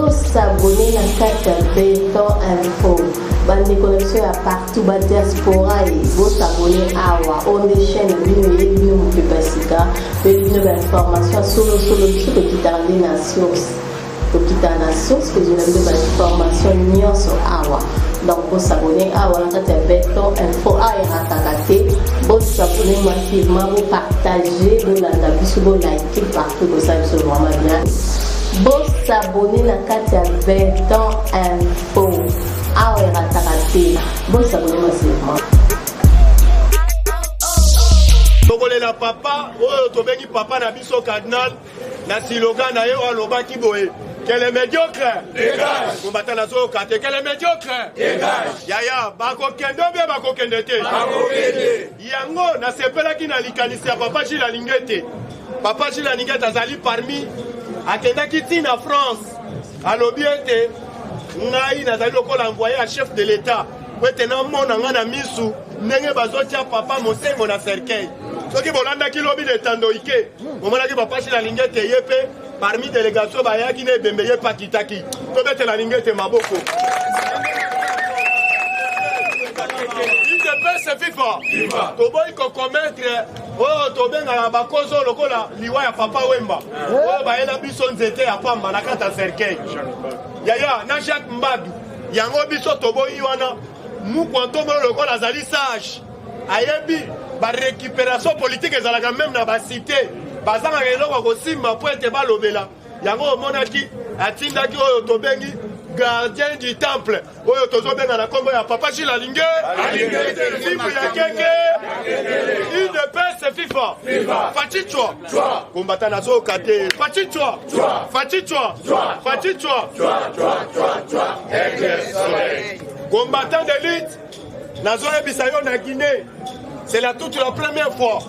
s'abonner à la Béton Info. Bande connexion à partout, bande diaspora et vous s'abonner à on est chaîne et nous Pepasika, une information sur le qui t'a rendu nation. Pour quitter la nation, ce que je n'ai pas d'information ni sur Awa. Donc, vous s'abonner à la Béton Info à Eratakate. Vous s'abonner massivement, vous partagez, vous l'avez vous likez partout, vous savez sur vraiment bien. Vous s'abonner à la Béton Info à Eratakate. Vous s'abonner massivement. Togolé la papa, oh, Tobeni papa na biso cardinal, na slogan na yo aloba kiboye. Quel est médiocre? Dégage! Combattant la zone, quel est médiocre? Dégage! Yaya, bako kendo bien bako kendete. Bako kende. Yango, na sepela ki na likanisi ya papa Gilles Lingete. Papa Gilles Lingete azali parmi, akenda kiti na France. Alobi ete, ngai nazali lokola envoyé à chef de l'État. Wete na mona nga na misu, nenge bazotia papa mosengo na cercueil. Soki bolanda ki lobi de tandoike, momona ki papa Gilles Lingete yepe, parmi délégation bayaki ne bembeye pakitaki to bete la lingete maboko il de paix FIFA to boy ko commettre oh to benga la bakozo lokola liwa ya papa Wemba oh bayela biso nzete ya pamba na kata cercueil yaya na Jacques Mbadu yango biso to boy wana mu kwanto mo lokola zali sage ayebi ba récupération politique ezalaka même na ba cité bazanga eloko kosimba po ete balobela yango omonaki atindaki oyo tobengi gardien du temple oyo tozobenga na kombo ya papa Gilles Lingete fibu ya keke il de paix c'est FIFA Fatichwa kombata nazo kate Fatichwa combattant d'élite nazo ebisa yo na Guinée c'est toute la première fois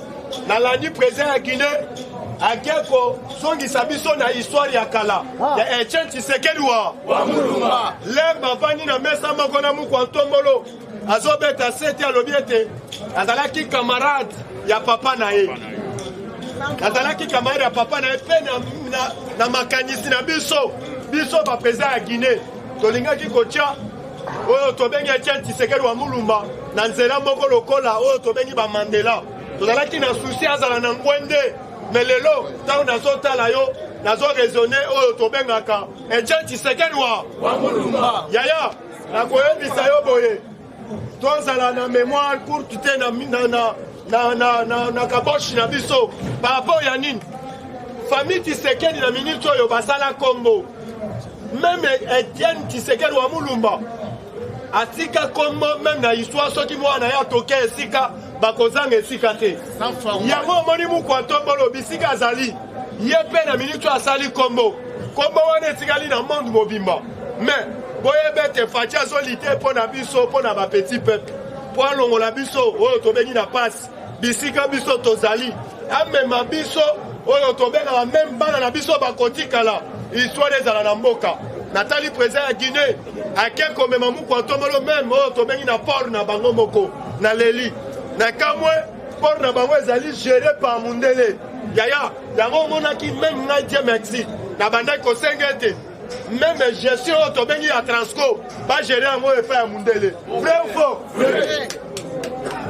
na l'année président à Guinée à Geko songi sabiso na histoire ya kala ya Etienne Tshisekedi wa mulumba le bavani na mesa moko na muko ntombolo azobeta seti alobiete azalaki camarade ya papa na ye azalaki camarade ya papa na ye pe na makanisi na biso ba président ya Guinée tolingaki kotia oyo tobengi Etienne Tshisekedi wa mulumba na nzela moko lokola oyo tobengi ba Mandela tozalaki na souci azala na ngwende mais lelo ntango nazotala yo nazo raisonne oyo tobengaka Etienne Tshisekedi wa mulumba yaya nakoyebisa yo boye tozala na mémoire courte te na kaboshi na biso par rapport ya nini famille Tshisekedi na minute oyo basala kombo même Etienne Tshisekedi wa mulumba atika kombo même na histoire soki mwana ya toke esika bakozanga esika te yango omoni mukwantombolo bisika azali ye mpe na minute asali kombo wana etikali na monde mobimba mais boyebe ete Fati azoli te mpo na biso mpo na bapetit peuple mpo alongola biso oyo tobengi na pasi bisika biso tozali amema biso oyo tobengaka meme bana na biso bakotikala histoire ezala na mboka natali président ya Guinée ake komema mukwantombolo meme oyo tobengi na port na bango moko na leli na kamwe port na bango ezali géré par Mundele yaya yango omonaki même ngai Dieu merci na bandaki kosenga ete même gestion oyo tobengi ya Transco bagéré yango epai ya Mundele vrai ou faux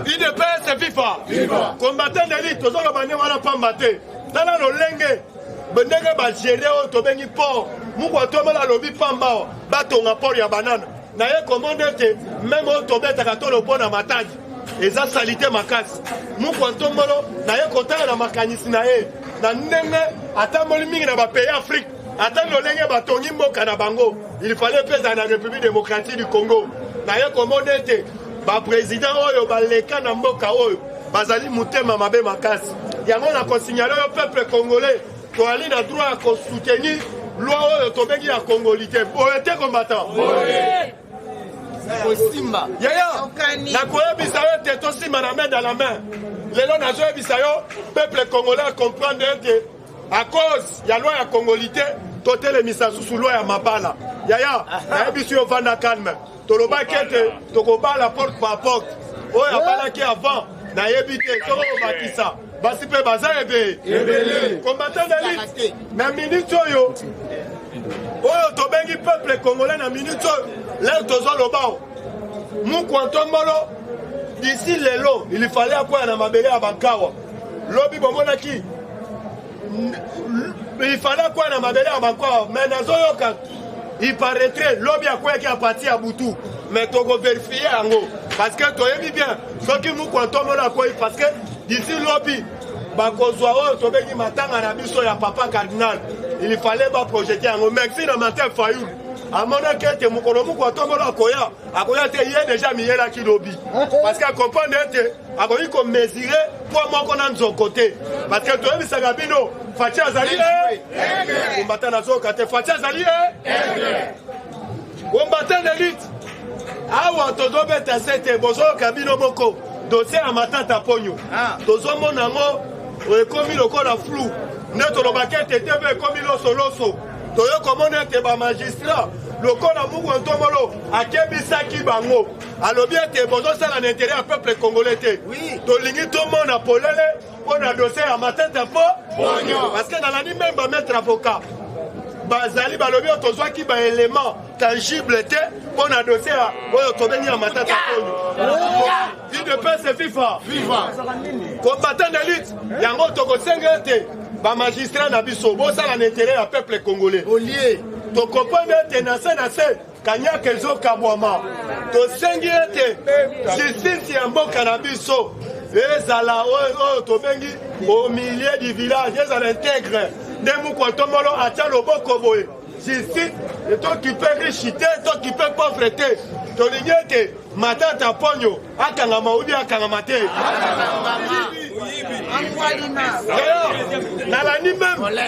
UDPS FIFA combattant d'élite tozoka bande wana pamba te tala lolenge ndenge bagéré oyo tobengi port mukwatombola alobi pamba batonga port ya banana na ye komande ete même oyo tobetaka tolo mpo na matadi eza salite makasi mukwantombolo na ye kotala na makanisi na ye na ndenge atamboli mingi na bapays Afrique ata lolenge batongi mboka na bango il fallait pesa na République démocratique du Congo na ye komande ete baprésident oyo baleka na mboka oyo bazali mutema mabe makasi yango na kosignale oyo peuple congolais toali na droit ya kosoutenir loi oyo tobengi ya congolité boye te combattant Simba. Yaya, nakoyebisa yo te tosimba na main dans la main. Lelo nazoyebisa yo peuple congolais comprendre ete à cause ya loi ya congolité totelemisa susu loi ya mabala. Yaya, nayebiso yo vanda calme. Tolobaki ete tokobala porte par porte. Oyo abalaki avant nayebi te toko bakisa. Basi pe baza ebele. Combattant d'élite. Na minute oyo oyo tobengi peuple congolais na minute là tozoloba Mukwantombolo d'ici lelo il fallait quoi na mabele ya bankawa lobi bomonaki il fallait quoi na mabele ya bankawa mais nazoyoka il paraîtrait lobi akwa ki a parti à Butu mais togo vérifier yango parce que toyebi bien soki Mukwantombolo quoi parce que d'ici lobi bakozwa oyo tobengi matanga na biso ya papa cardinal il fallait ba projeter yango merci na matin Fayoul amona kete mukolo Mukwantombolo akoya te ye déjà miyela ki lobi parce que comprendre te akoyi ko mesurer pour moko na nzokote parce que toyebi saka bino Fatia azali combattant na zoka te Fatia azali combattant d'élite awa tozobeta sete bozoka bino moko dossier ya matata ponyo tozomona ngo ekomi lokola flou nde tolobaki ete tebe ekomi losoloso toyokomona ete bamagistrat lokola Mukwantombolo akebisaki bango alobi ete bozosala na intérêt ya peuple congolais te tolingi tomona polele mpo na dossier ya matata ponyo parce que nalandi même bametre avocat bazali balobi oyo tozwaki baélément tangible te mpo na dossier oyo tobengi ya matata ponyo UDPS FIFA combattant d'élite yango tokosenga ete bamagistrat na biso bosala na intérêt ya peuple congolais tokopona ete na se kanyaka ezokabwama tosengi ete justice ya mboka na biso ezala oyo tobengi au milieu du village ezala intègre nde Mukwantombolo atia loboko boye justice etokipe riche te etokipe pauvre te tolingi ete matata ponyo akangama ubi akangama te nalandi même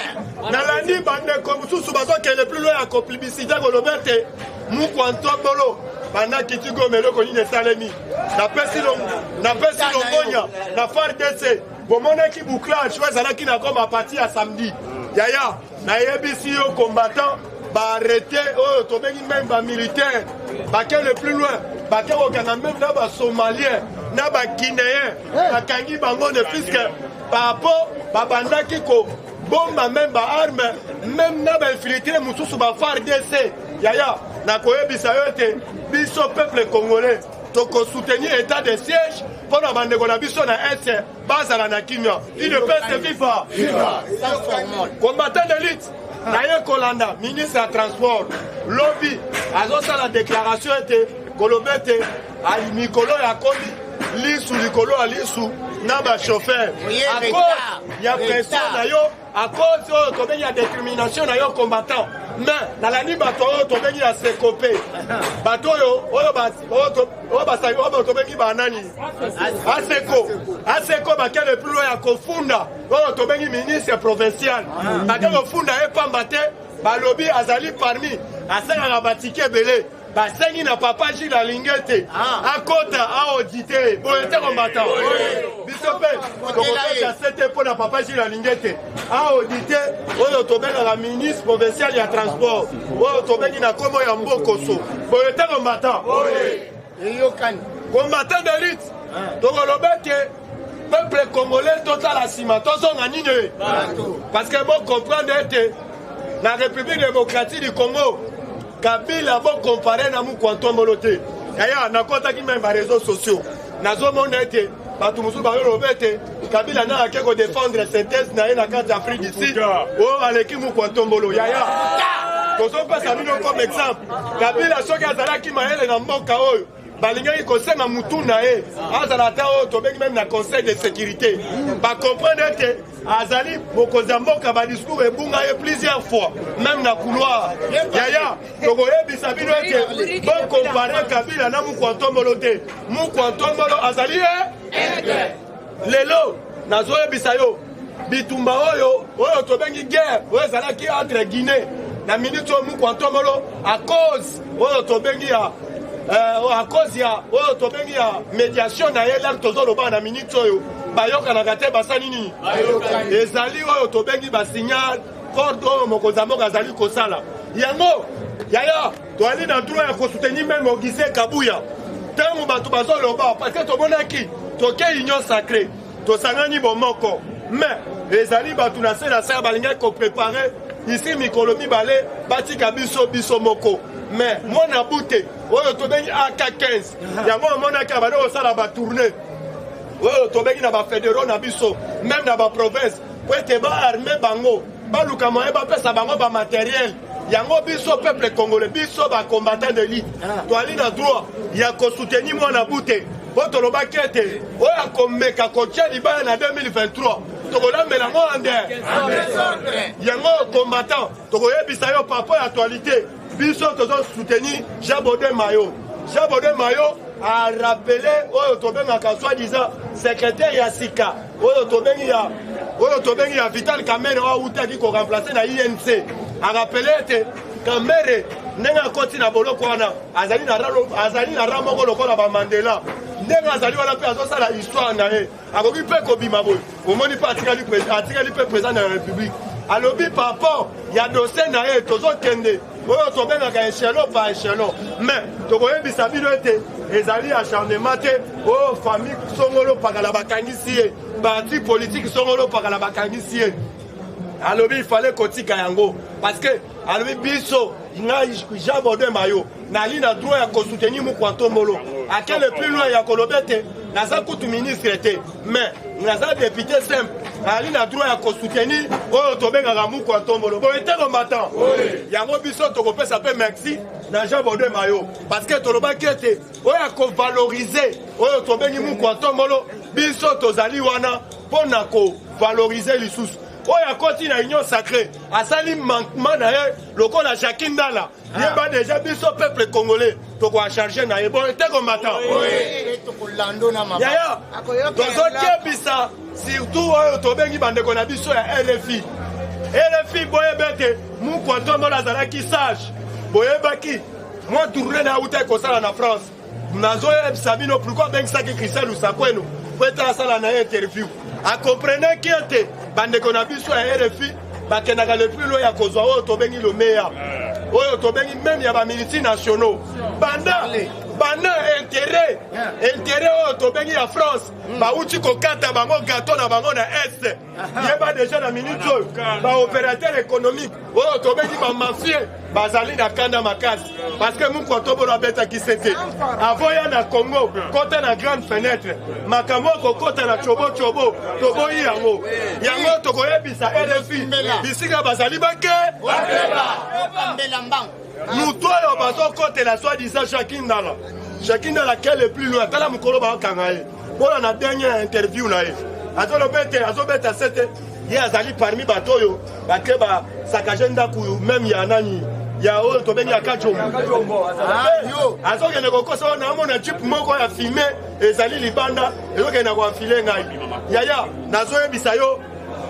nalandi bandeko mosusu bazokende plus loin ya kopibisite koloba ete Mukwantombolo bandaki tigoma eloko nini esalemi napesi longonya na FARDC bomonaki bouclage oyo ezalaki na goma parti ya samedi yaya nayebisi yo combattant baarrete oyo tobengi même bamilitaire bake le plus loin bake kokanga même na basomalien na baguinéen bakangi bango ne puisque bapo babandaki kobomba même baarme même na bainfiltre mosusu baFARDC yaya nakoyebisa yo ete biso peuple congolais tokosoutenir état de siège mpo na bandeko na biso na este bazala na kimia UDPS FIFA combattant d'élite naye kolanda ministre ya transport lobi azosala déclaration ete koloba ete mikolo ya komi lisu likolo ya lisu na bachauffeur a cause ya pression na yo a cause oyo tobengi ya détermination na yo combattant mais nalandi bato oyo tobengi ya sekope bato oyo tobengi banani aseko bakele plus loin ya kofunda oyo tobengi ministre provincial bake kofunda ye pamba te balobi azali parmi asengaka batike ebele basengi na papa Gilles alingi ete akota aodite boye te combattant biso mpe tokokota sete mpo na papa Gilles alingi ete aodite oyo tobengaka ministre provincial ya transport oyo tobengi na kombo ya mbokoso boye te combattant combattant d'élite tokoloba ete peuple congolais totala nsima tozonga nini parce que bocomprendre ete na république démocratique du Congo Kabila bon comparé na Mukwantombolo te yaya nakotaki même ba réseaux sociaux nazomona ete bato mosusu bayoloba ete Kabila na ake kodéfendre synthèse na ye na kati Afrique du Sud oyo aleki Mukwantombolo yaya tozopesa bino comme exemple Kabila soki azalaki mayele na mboka oyo balingaki kosenga mutu na ye azala ata oyo tobengi même na conseil de sécurité bacomprendre ete azali mokonzi ya mboka badiscours ebunga ye plusieurs fois même na couloir yaya tokoyebisa bino ete bocompare Kabila na Mukwantombolo te Mukwantombolo azali ye lelo nazoyebisa yo bitumba oyo tobengi guerre oyo ezalaki entre Guinée na minute oyo Mukwantombolo a cause oyo tobengi ya a cause ya oyo tobengi ya médiation na ye lere tozoloba na minute oyo bayokanaka te basali nini ezali oyo tobengi basignal corde oyo mokonzi ya mboka azali kosala yango yaya toali na droit ya kosoutenir même Augustin Kabuya ntango bato bazoloba parce que tomonaki toke union sacré tosangani bomoko mais ezali bato na se balingaki koprépare ici mikolo mibale batika biso biso moko mais mwana bute oyo tobengi AK15 yango omonaki abandi kosala batourne oyo tobengi na bafédéraux na biso même na baprovince po ete baarme bango baluka moyen bapesa bango bamatériel yango biso peuple congolais biso bacombattant de lite toali na droit ya kosoutenir mwana bute po tolobaki ete oyo akomeka kotia libaya na 2023 tokolambela yango ande yango combattant tokoyebisa yo papa ya actualité biso tozosoutenir Jean Baudin Mayo Jean Baudin Mayo a rappelé oyo tobengaka soi-disant secrétaire ya sika oyo tobengi ya Vital Kamerhe oyo autaki koremplace na INC a rappelé ete Kamerhe ndenge akoti na boloko wana azali na ra moko lokola bamandela ndenge azali wana mpe azosala histoire na ye akoki mpe kobima boye omoni mpe atikali mpe président de la république alobi par rapport ya dossier na ye tozokende oyo tobengaka échelon par échelon mais tokoyebisa bino ete ezali acharnement te oyo famille songolo pakala bakangisi ye parti politique songolo pakala bakangisi ye alobi il fallait kotika yango parce que alobi biso nga Jean Baudin Mayo nali na droit ya kosoutenir Mukwanto Mbolo akele plus loin ya kolobe te naza kutu ministre te mais naza député simple nali na droit ya kosoutenir oyo tobengaka Mukwanto Mbolo boye te combattant yango biso tokopesa pe merci na Jean Baudin Mayo parce que tolobaki ete oyo akovaloriser oyo tobengi Mukwanto Mbolo biso tozali wana mpona kovaloriser lisusu oyo akoti na union sacrée asali manquement na ye lokola Jacques Ndala yeba déjà biso peuple congolais tokoacharge na ye bon te combattant yaya tozokebisa surtout oyo tobengi bandeko na biso ya RFI boyeba ete Mukwanto Mbolo azalaki sage boyebaki mwa tourne na auta ekosala na France nazoyebisa bino pourquoi bengisaki Christian Lusakweno po ete asala na ye interview akomprenaki ete bandeko na biso ya RFI bakendaka le plus loin ya kozwa oyo tobengi le meilleur oyo tobengi même ya bamilitaires nationaux banda intérêt oyo tobengi ya France bauti kokata bango gato na bango na est yeba déjà na minute oyo baopérateur économique oyo tobengi bamafie bazali na kanda makasi parce que Mukwanto Mbolo abetaki sete avoya na Congo kota na grande fenêtre makambo kokota na chobo toboyi yango tokoyebisa RFI bisika bazali bake mutu oyo bazokotela soi-disant Jacques Ndala quel est plus loin tala mokolo bakanga ye mpona na dernière interview na ye azobeta sete ye azali parmi bato oyo bake basakage ndako même ya nani ya oyo tobengi ya Kajombo azokende kokosa oyo naamona jipe moko ya filme ezali libanda ezokende koafile ngai yaya nazoyebisa yo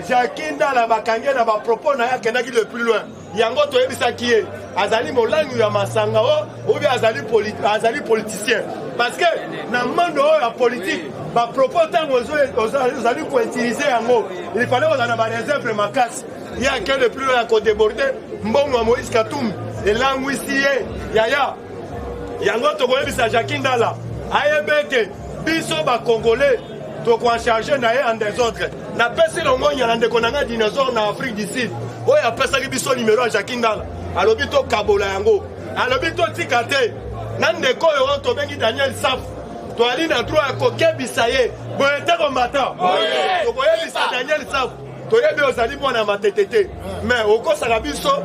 Jacques Ndala bakange na bapropos na ye akendaki le plus loin yango toyebisaki ye azali molangi ya masanga oyo azali politicien parce que na mando oyo ya politique bapropos ntango ozali koutilize yango il fallait kozala na bareserve makasi ye ake le plus loin ya kodéborde mbongo ya Moïse Katumbi elangwisi ye yaya yango tokoyebisa Jacques Ndala ayebe ete biso bacongolais tokoacharge na ye en désordre napesi longonya na ndeko na nga dinosaure na Afrique du Sud oyo apesaki biso nimero ya Jacques Ndala alobi tokabola yango alobi totika te na ndeko oyo tobengi Daniel Saf toali na droit ya kokebisa ye boye te combattant tokoyebisa Daniel Saf toyebi ozali mwana matete te mais okosaka biso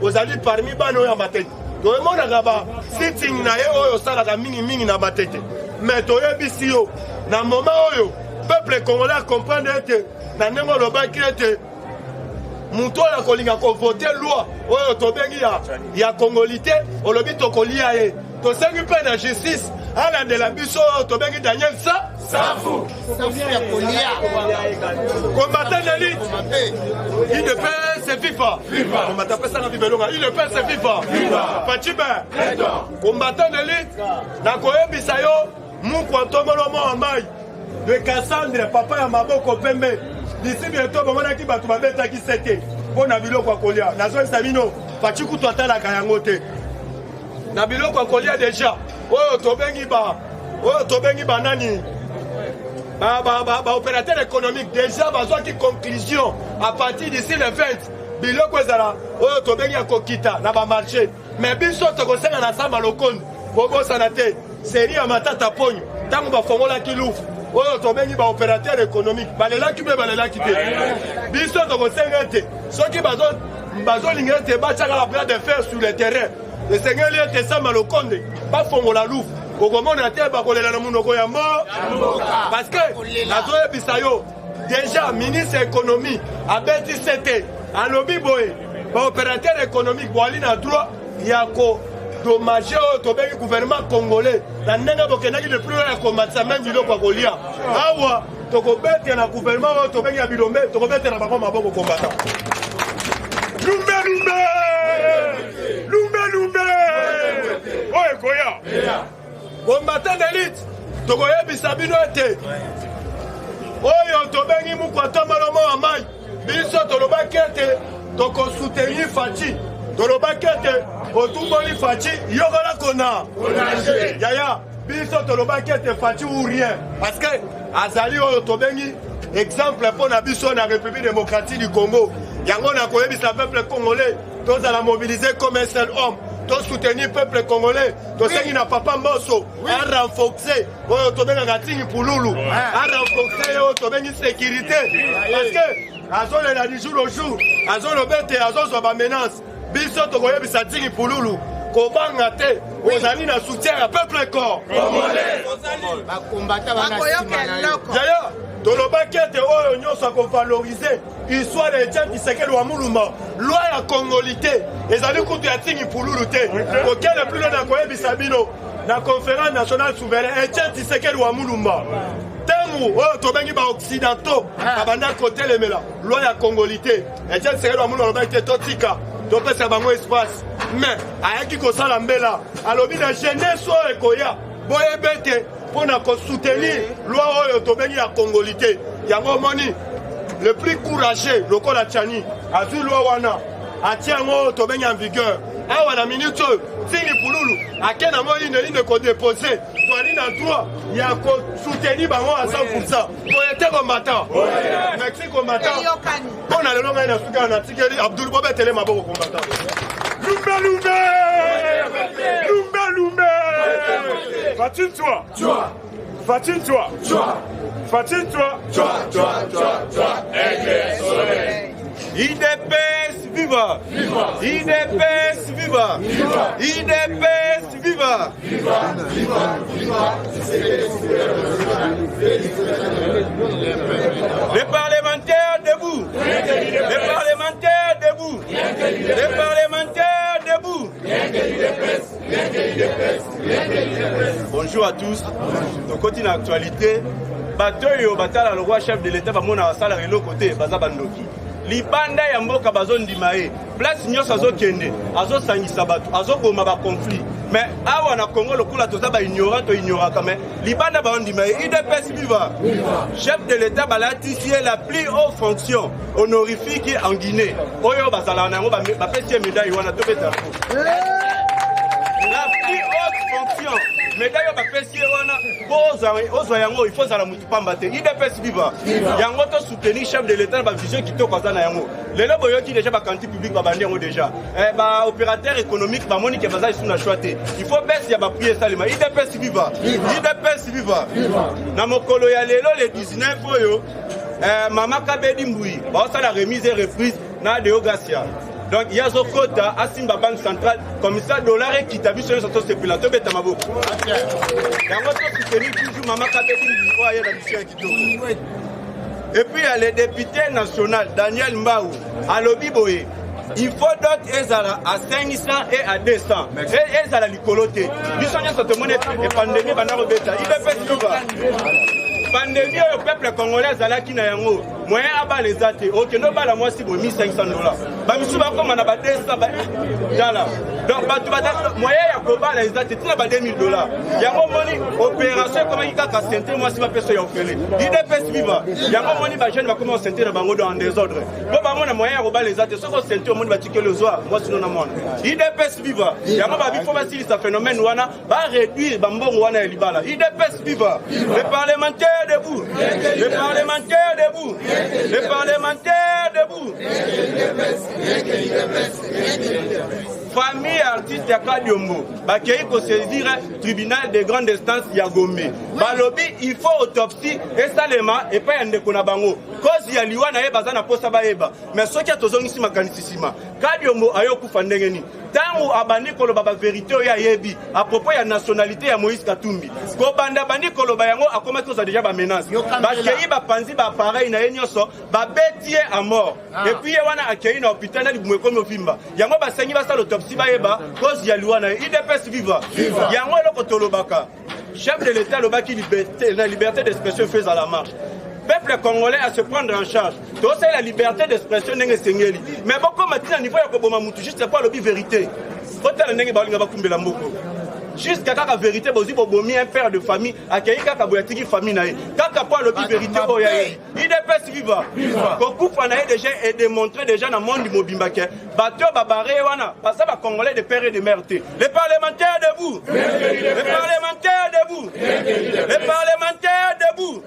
ozali parmi bana oyo ya matete toyemonaka ba sitting na ye oyo osalaka mingimingi na matete mais toyebisi yo na moment oyo peuple congolais acomprendre ete na ndenge olobaki ete mutu oyo akolinga kovote loi oyo tobengi ya kongolité olobi tokolia ye tosengi mpe na justice alandela biso oyo tobengi Daniel Safu combattant de lutte il ne peut se vivre combattant pesanga bibelonga il ne peut se vivre Fachibe combattant de lutte nakoyebisa yo Mukwanto Mbolo Mohamai de Cassandre papa ya maboko pembe d'ici bientôt bomonaki bato babetaki sete mpo na biloko ya kolia nazoyebisa bino faci kutu atalaka yango te na biloko ya kolia deja oyo tobengi banani baopérateur économique déjà bazwaki conclusion à partir d'ici le 20 biloko ezala oyo tobengi ya kokita na bamarché mais biso tokosenga na samba lokondo bobosana te seri ya matata ponyo ntango bafongolaki lufu oyo tobengi baopérateur économique balelaki mpe balelaki te biso tokosenga te soki bazolinga ete batiaka la bras de fer sur le terrain esengeli ete samba lokondo bafongola lufu okomona te bakolela na monoko ya mboka parce que nazoyebisa yo déjà ministre économie abeti sete alobi boye baopérateur économique boali na droit ya kodommage oyo tobengi gouvernement congolais na ndenge bokendaki de plus ya komatisa me biloko ya kolia awa tokobete na gouvernement oyo tobengi ya bilombe tokobete na bango maboko kombata lumbe oyo ekoya kombata d'élite tokoyebisa bino ete oyo tobengi mukwata malomo ya mai biso tolobaki ete tokosoutenir faci tolobaki ete otumboli faci yokola kona yaya biso tolobaki ete faci ou rien parce que azali oyo tobengi exemple mpo na biso na république démocratique du Congo yango na koyebisa peuple congolais tozala mobiliser comme un seul homme tosoutenir peuple congolais tosengi na papa mboso arenforcer oyo tobengaka ntingi pululu arenforcer oyo tobengi sécurité parce que azolela du jour au jour azoloba ete azozwa bamenance biso tokoyebisa ntingi pululu kobanga te ozali na soutien ya peuple congolais yaya tolobaki ete oyo nyonso akovalorize histoire ya Etienne Tshisekedi wa Mulumba loi ya kongolité ezali kutu ya ntingi pululu te kokele plus loin na koyebisa bino na conférence nationale souverain Etienne Tshisekedi wa Mulumba ntango oyo tobengi baoccidentaux babanda kotelemela loi ya kongolité Etienne Tshisekedi wa Mulumba alobaki te totika topesa bango espace mais ayaki kosala mbela alobi na jeunesse oyo ekoya boyebe te mpo na kosoutenir loi oyo tobengi ya kongolité yango omoni le plus courageux lokola Tchani azwi loi wana atia yango oyo tobengi en vigueur awa na minute oyo ntingi pululu ake na moi ine kodepose toali na droit ya kosoutenir bango à 100% boye te kombata merci kombata mpo na lelo ngai na suka na tikeli abdul bobetele maboko kombata lumbe IDPS viva! IDPS viva! IDPS viva! Les parlementaires debout! Les parlementaires debout! Les parlementaires debout! Bonjour à tous. Donc, continue l'actualité. Batoyo batala le roi chef de l'État va mona sala relo côté baza bandoki. Libanda ya mboka bazondima e. Place nyonso azokende, azosangisa bato, azoboma ba conflit. Mais awa na Congo lokula toza ba ignorant to ignoraka mais libanda bandima e IDPS viva. Chef de l'État balatisié la plus haute fonction honorifique en Guinée. Oyo bazala nango ba pesi médaille wana to beta. La plus haute fonction médaille ba pesi wana ozwa yango il faut zala mutu pamba te IDPS viva yango to soutenir chef de l'État ba vision kitoko azana yango lelo boyoki déjà ba quantité publique ba bandi yango déjà ba opérateur économique ba moni ke baza isu na choité il faut baisser ya ba prier salima IDPS viva IDPS viva na mokolo ya lelo le 19 oyo mama Kabedi Mbui ba sala remise et reprise na Deogasia. Donc il y a Zokota, Asimba Banque Centrale, commissaire dollar et qui t'a vu sur le centre spéculateur, mais tamabo. Et puis il y a le député national, Daniel Mbaou, à Lobiboé. Il faut d'autres ezala à 500 et à 200. Et ezala l'icoloté. Nous sommes en train de pandémie, il fait pandémie au peuple congolais zalaki na yango moyen aba les athées OK no bala moi si bo $1500 ba misuba comme na ba 200 dala donc ba tu ba moyen ya ko bala les athées tina ba $2000 yango moni opération comme il kaka santé moi si ba peso ya ofele IDPS viva yango moni ba jeune ba comment santé na bango dans désordre bo ba mona moyen ya ko bala les athées soko santé moni ba tikelo zoa moi sinon na mona IDPS viva yango ba bifo ba sili sa phénomène wana ba réduire ba mbongo wana ya libala IDPS viva les parlementaires debout, les parlementaires debout, les parlementaires debout. debout. Famille artiste ya Kadiombo, bakei ko saisir tribunal de grande instance ya Gombe. Balobi il faut autopsie et salema et pas yande kona bango. Cause ya liwa na yeba na posa ba yeba. Mais soki atozongisi makanisisima. Kadiombo ayokufa ndenge ni. Tango abandi koloba ba vérité ya yebi à propos ya nationalité ya Moïse Katumbi. Ko banda bandi koloba yango akoma koza déjà ba menace. Bakei ba panzi ba pareil na yenyoso ba betie à mort. Et puis wana akei na hôpital na libumwe komi ofimba. Yango ba sengi ba sala autopsie ba yeba cause ya liwa na IDPS viva. Yango eloko tolobaka. Chef de l'État lobaki la liberté d'expression fait à la marche. Peuple congolais à se prendre en charge. Donc c'est la liberté d'expression n'est sengeli. Mais beaucoup maintenant niveau ya koboma mutu juste pas lobi vérité. Hôtel ndenge balinga bakumbela mboko. Jusqu'à la vérité, vous avez un père de famille, à qui a une famille. Quand vous avez vérité, il est pas vivant. Beaucoup de déjà et démontré déjà dans le monde du Mobimbake. Bateau Babaré, parce que les Congolais de père et de mère. Les parlementaires debout. Les parlementaires debout. Les parlementaires debout.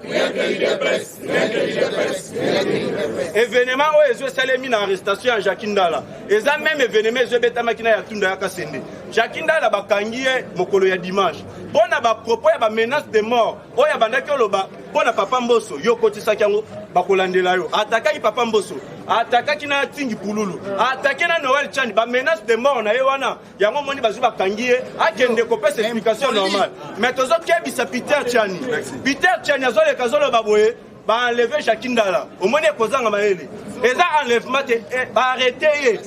Événement où ils ont salémi dans l'arrestation à Jacindala. Et ça même événement, ils ont bêta makina ya tunda ya kasende. Jacindala bakangi mokolo ya dimanche. Bona ba propos ya ba menace de mort. Oya bandaki oloba bona papa Mboso yo kotisa kyango bakolandela yo. Ataka papa Mboso. Ataka kina tingi pululu. Ataka na Noël Chani ba menace de mort na ye wana. Yango moni bazu bakangi akende ko pesa explication normale. Mais tozo kebisa Peter Chani. Peter Chani azole kazolo baboye. Ba enlever Jacindala. Au moins kozanga maele. Eza enlèvement ba arrêter.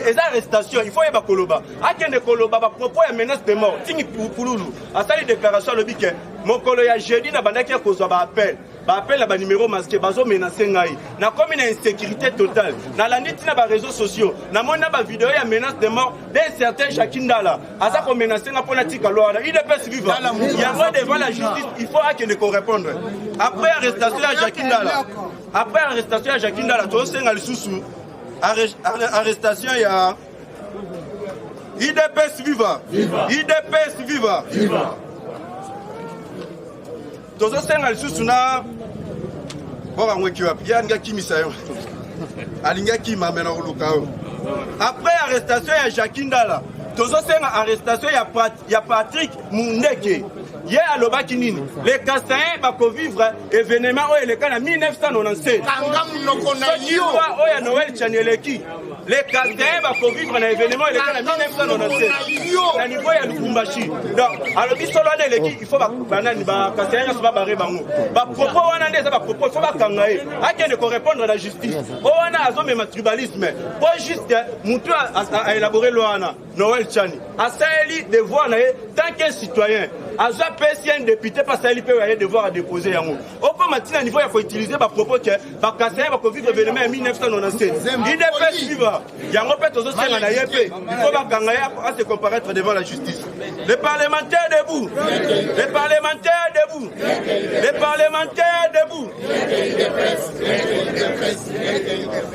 Eza arrestation, il faut y ba koloba. Akende koloba ba propos ya menace de mort. Tingi pululu. Asali déclaration le bike. Mokolo ya jeudi na bandaki ya kozwa ba appel. Ba appel na ba numéro masqué bazo menacer ngai. Na comme une insécurité totale. Na la niti na ba réseaux sociaux. Na mona ba vidéo ya menace de mort d'un certain Jacindala. Asa ko menacer na pona tika loana. Il est pas vivant. Il y a devant la justice, il faut akende ko répondre. Après arrestation ya Jacindala. Après arrestation à Jacindala, tu sais, arrestation il y a IDPS viva. IDPS viva. Tu sais, à l'issue, na après arrestation à Jacindala, tu sais, arrestation il y a Patrick Mundeke. Hier à l'Obakinine, les Castains vont vivre événement où il est en 1997. Noël Tchaneleki. Les Castains vont vivre un événement où il est en 1997. À niveau de Lubumbashi. Donc, à l'Obisolane, il faut que Castains soient barrés. Propos, il faut pas répondre à la justice. On a un tribalisme. Pas juste Moutou à élaborer l'Oana, Noël Tchani. À ça, il devoir tant qu'un citoyen. À ça, si un député parce qu'il peut avoir devoir à déposer un mot. Au point maintenant, il faut utiliser ma propos que Bakassin va vivre l'événement en 1997. Il est pas suivant. Il y a un peu de choses à l'AIP. Il faut à se comparaître devant la justice. Les parlementaires debout. Les parlementaires debout. Les parlementaires debout.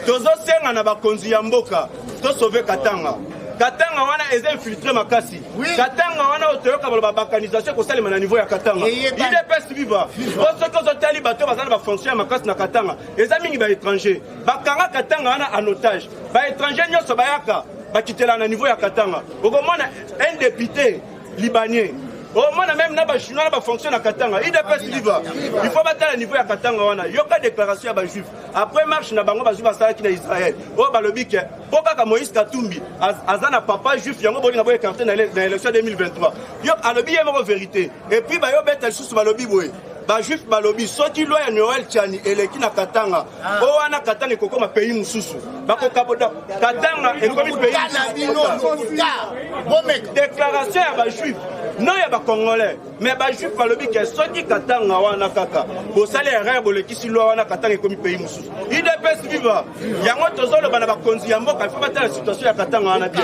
Tous ces gens qui ont conduit Mboka, tous sauver Katanga. Katanga wana est infiltré makasi. Katanga wana otoyoka ba balkanisation ko salima na niveau ya Katanga. Il est pas vivant. Parce que les hôtels bateau bazana ba fonctionner makasi na Katanga. Les amis ba étrangers. Bakanga Katanga wana en otage. Ba étrangers nyoso bayaka ba kitela na niveau ya Katanga. Okomona un député libanais. Au moins même na ba chinois ba fonctionner na Katanga. Il est pas vivant. Il faut battre le niveau ya Katanga wana. Yoka déclaration ya ba juif. Après marche na bango bazu ba sala ki na Israël. O ba lobi ke Poka Moïse Katumbi, Azana papa juif, yango boli na boye écarté dans l'élection 2023. Yo alobi yemo vérité. Et puis ba yo beta sous ba lobi boye. Ba juif ba lobi soki loi ya Noël Tchani eleki na Katanga. O wana Katanga koko ma pays mususu. Ba ko kaboda Katanga e komi pays. Déclaration ya ba juif. Non ya ba congolais. Mais ba juif ba lobi ke soki Katanga wana kaka. Bo sale erreur boleki si loi wana Katanga e komi pays mususu. IDPS viva. Yango tozolo bana ba konzi ya mboka il faut battre la situation ya Katanga wana bien.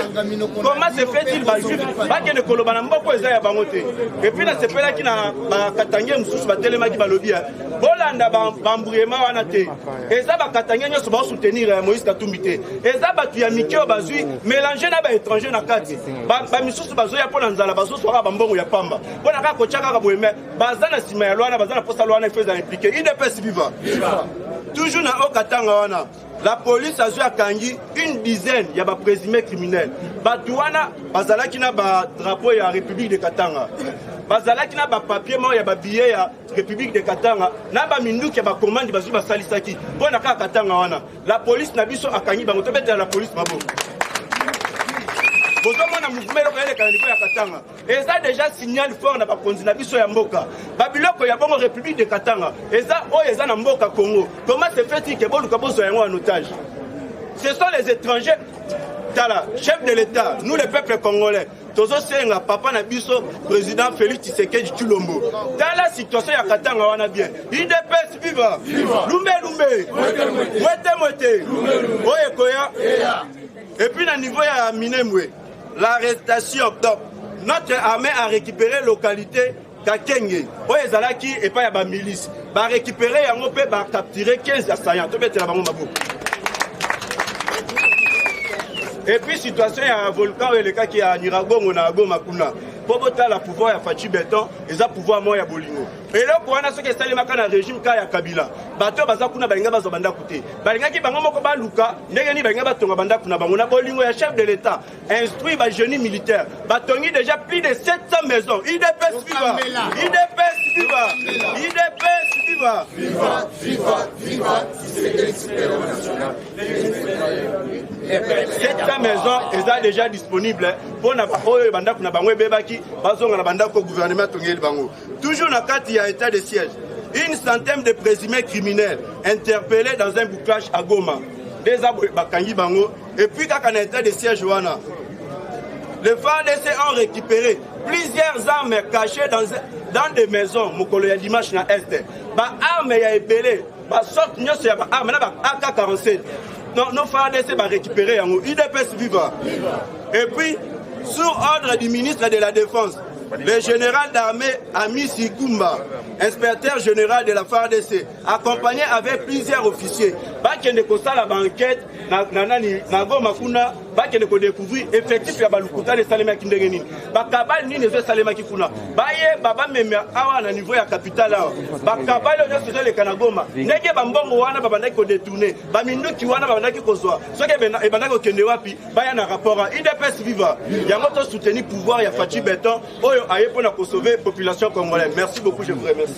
Comment se fait-il ba juif ba kende koloba na mboko eza ya bango te. Et puis na sepela ki na ba Katanga mususu ba telemaki ba lobi ya. Bolanda bambuyema wana te. Eza ba Katanga nyoso ba soutenir Moïse Katumbi te. Eza ba tu ya mikio bazui mélanger na ba étranger na kati. Ba misusu bazoya pona nzala bazo soka ba mbongo ya pamba. Pona ka kochaka ka boyeme bazana sima ya lwana bazana posa lwana ifeza impliquer. IDPS viva. Toujours na Katanga wana. la police a joué à Kangi une dizaine, il y a des présumés criminels. Batouana, Bazalaki na ba drapeau ya République de Katanga. Bazalaki na ba papier, il y a des billets ya République de Katanga. Na ba mindu ki ba commande bazu ba salisaki. Bon na Katanga wana. La police na biso a Kangi ba motobete la police mabo. Bozoma na mouvement lo kale ka niveau ya Katanga. Et ça déjà signal fort na ba konzi na biso ya mboka. Babiloko ya bongo République de Katanga. Et ça eza na mboka Congo. Comment se fait-il que bon lukabozo yango en otage? Ce sont les étrangers. Tala, chef de l'État, nous les peuples congolais. Tozo senga papa na biso président Félix Tshisekedi Tshilombo. Dans la situation ya Katanga wana bien. IDPS viva. Lumbe lumbe. Mwete. Oye koya. Et puis, à niveau de Minemwe, l'arrestation top, notre armée a récupéré localité Kakenge. Où les Alaki et pas la milice. Va récupérer et on peut capturer 15 assaillants. Et puis, situation, il y a un volcan et le cas qui est à Nirago, Monago, Makuna. Pour le pouvoir, il y a Fachi Béton, et ça pouvoir, moi, il y a Bolingo. Et là, pour ce qui est salé, il y a un régime qui est à Kabila. Bato, Bazakuna, Balinga, Bazabanda, Kouté. Balinga qui Bango Mokoba, Luka, Negani, Balinga, Batonga, Banda, Kuna, Bangona, Bolingo, le chef de l'État, instruit les génie militaire. Batongi déjà plus de 700 maisons. IDPS viva! IDPS viva! IDPS viva! Viva! 700 maisons, elles sont déjà disponibles pour la banda kuna bangwe bebaki bazonga na banda ko gouvernement tongeli bango. Toujours na kati ya état de siège. Une centaine de présumés criminels interpellés dans un bouclage à Goma. Des aboué bakangi bango et puis quand on état de siège wana. Les FARDC ont récupéré plusieurs armes cachées dans des maisons mokolo ya dimanche na est. Ba armes ya ebelé, ba sorte nyoso ya ba armes na ba AK-47. Nos FARDC va récupérer en IDPS viva. Et puis, sous ordre du ministre de la Défense, le général d'armée Ami Sikumba, inspecteur général de la FARDC, accompagné avec plusieurs officiers, qui ne constat la banquette, Nago Makuna, qui ne découvrir effectif ya balukuta les salema kindegenin. Bakabal ni ne salema kifuna. Baye baba meme awa na niveau ya capital là. Bakabal le sur le Kanagoma. Nege bambongo wana babandaki ko détourner. Ba minduki wana babandaki ko zwa. Soke ebandaki ko kende wapi? Baya na rapport à IDPS viva. Yango to soutenir pouvoir ya Fachi Béton oyo aye pour na ko sauver population congolaise. Merci beaucoup, je vous remercie.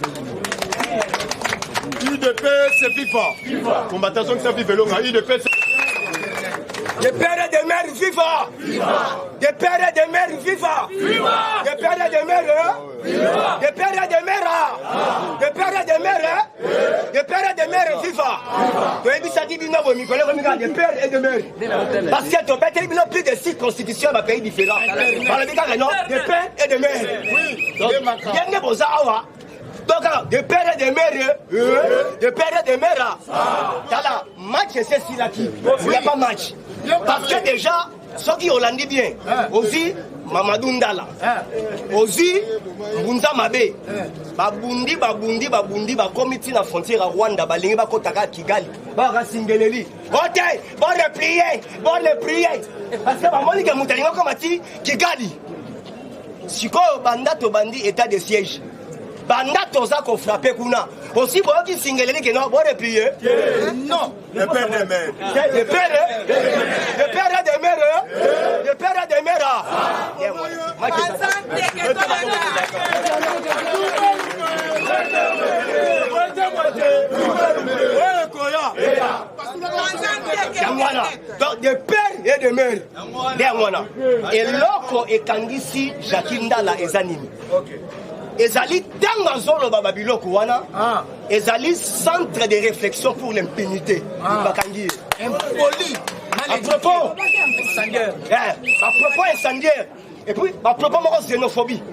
IDPS viva. Combattant qui s'appelle Velonga IDPS. Des pères et des mères vivants! Des pères et des mères vivants! Des pères et des mères! Des pères et des mères! Des pères et des mères! Des pères et des mères vivants! Des pères et des mères! Parce que tu as plus de 6 constitutions dans un pays différent. Des pères et des mères! Donc, des pères et des mères, des pères et des mères, t'as match c'est ceci là qui, il n'y a pas match. Parce que déjà, ceux qui ont dit bien, aussi, Mamadou Ndala, aussi, Mbunza Mabe, Babundi, comité la frontière à Rwanda, Balingi, Bakotaka, Kigali, Barasingeleli, bon replier, parce que Mamoni Gamutalingo comme a dit, Kigali. Si quoi, Banda, Tobandi, état de siège. Banda toza ko frappé kuna. Aussi bon qui singeleli que non bon replier. Non. Le père des mères. Le père des mères. Le père des mères. Donc des pères et des mères. Et loko ekangisi Jacques Ndala ezanini. Ezali dans zone baba biloko wana ezali centre de réflexion pour l'impunité bakangi impoli à propos incendiaire et puis à propos de xénophobie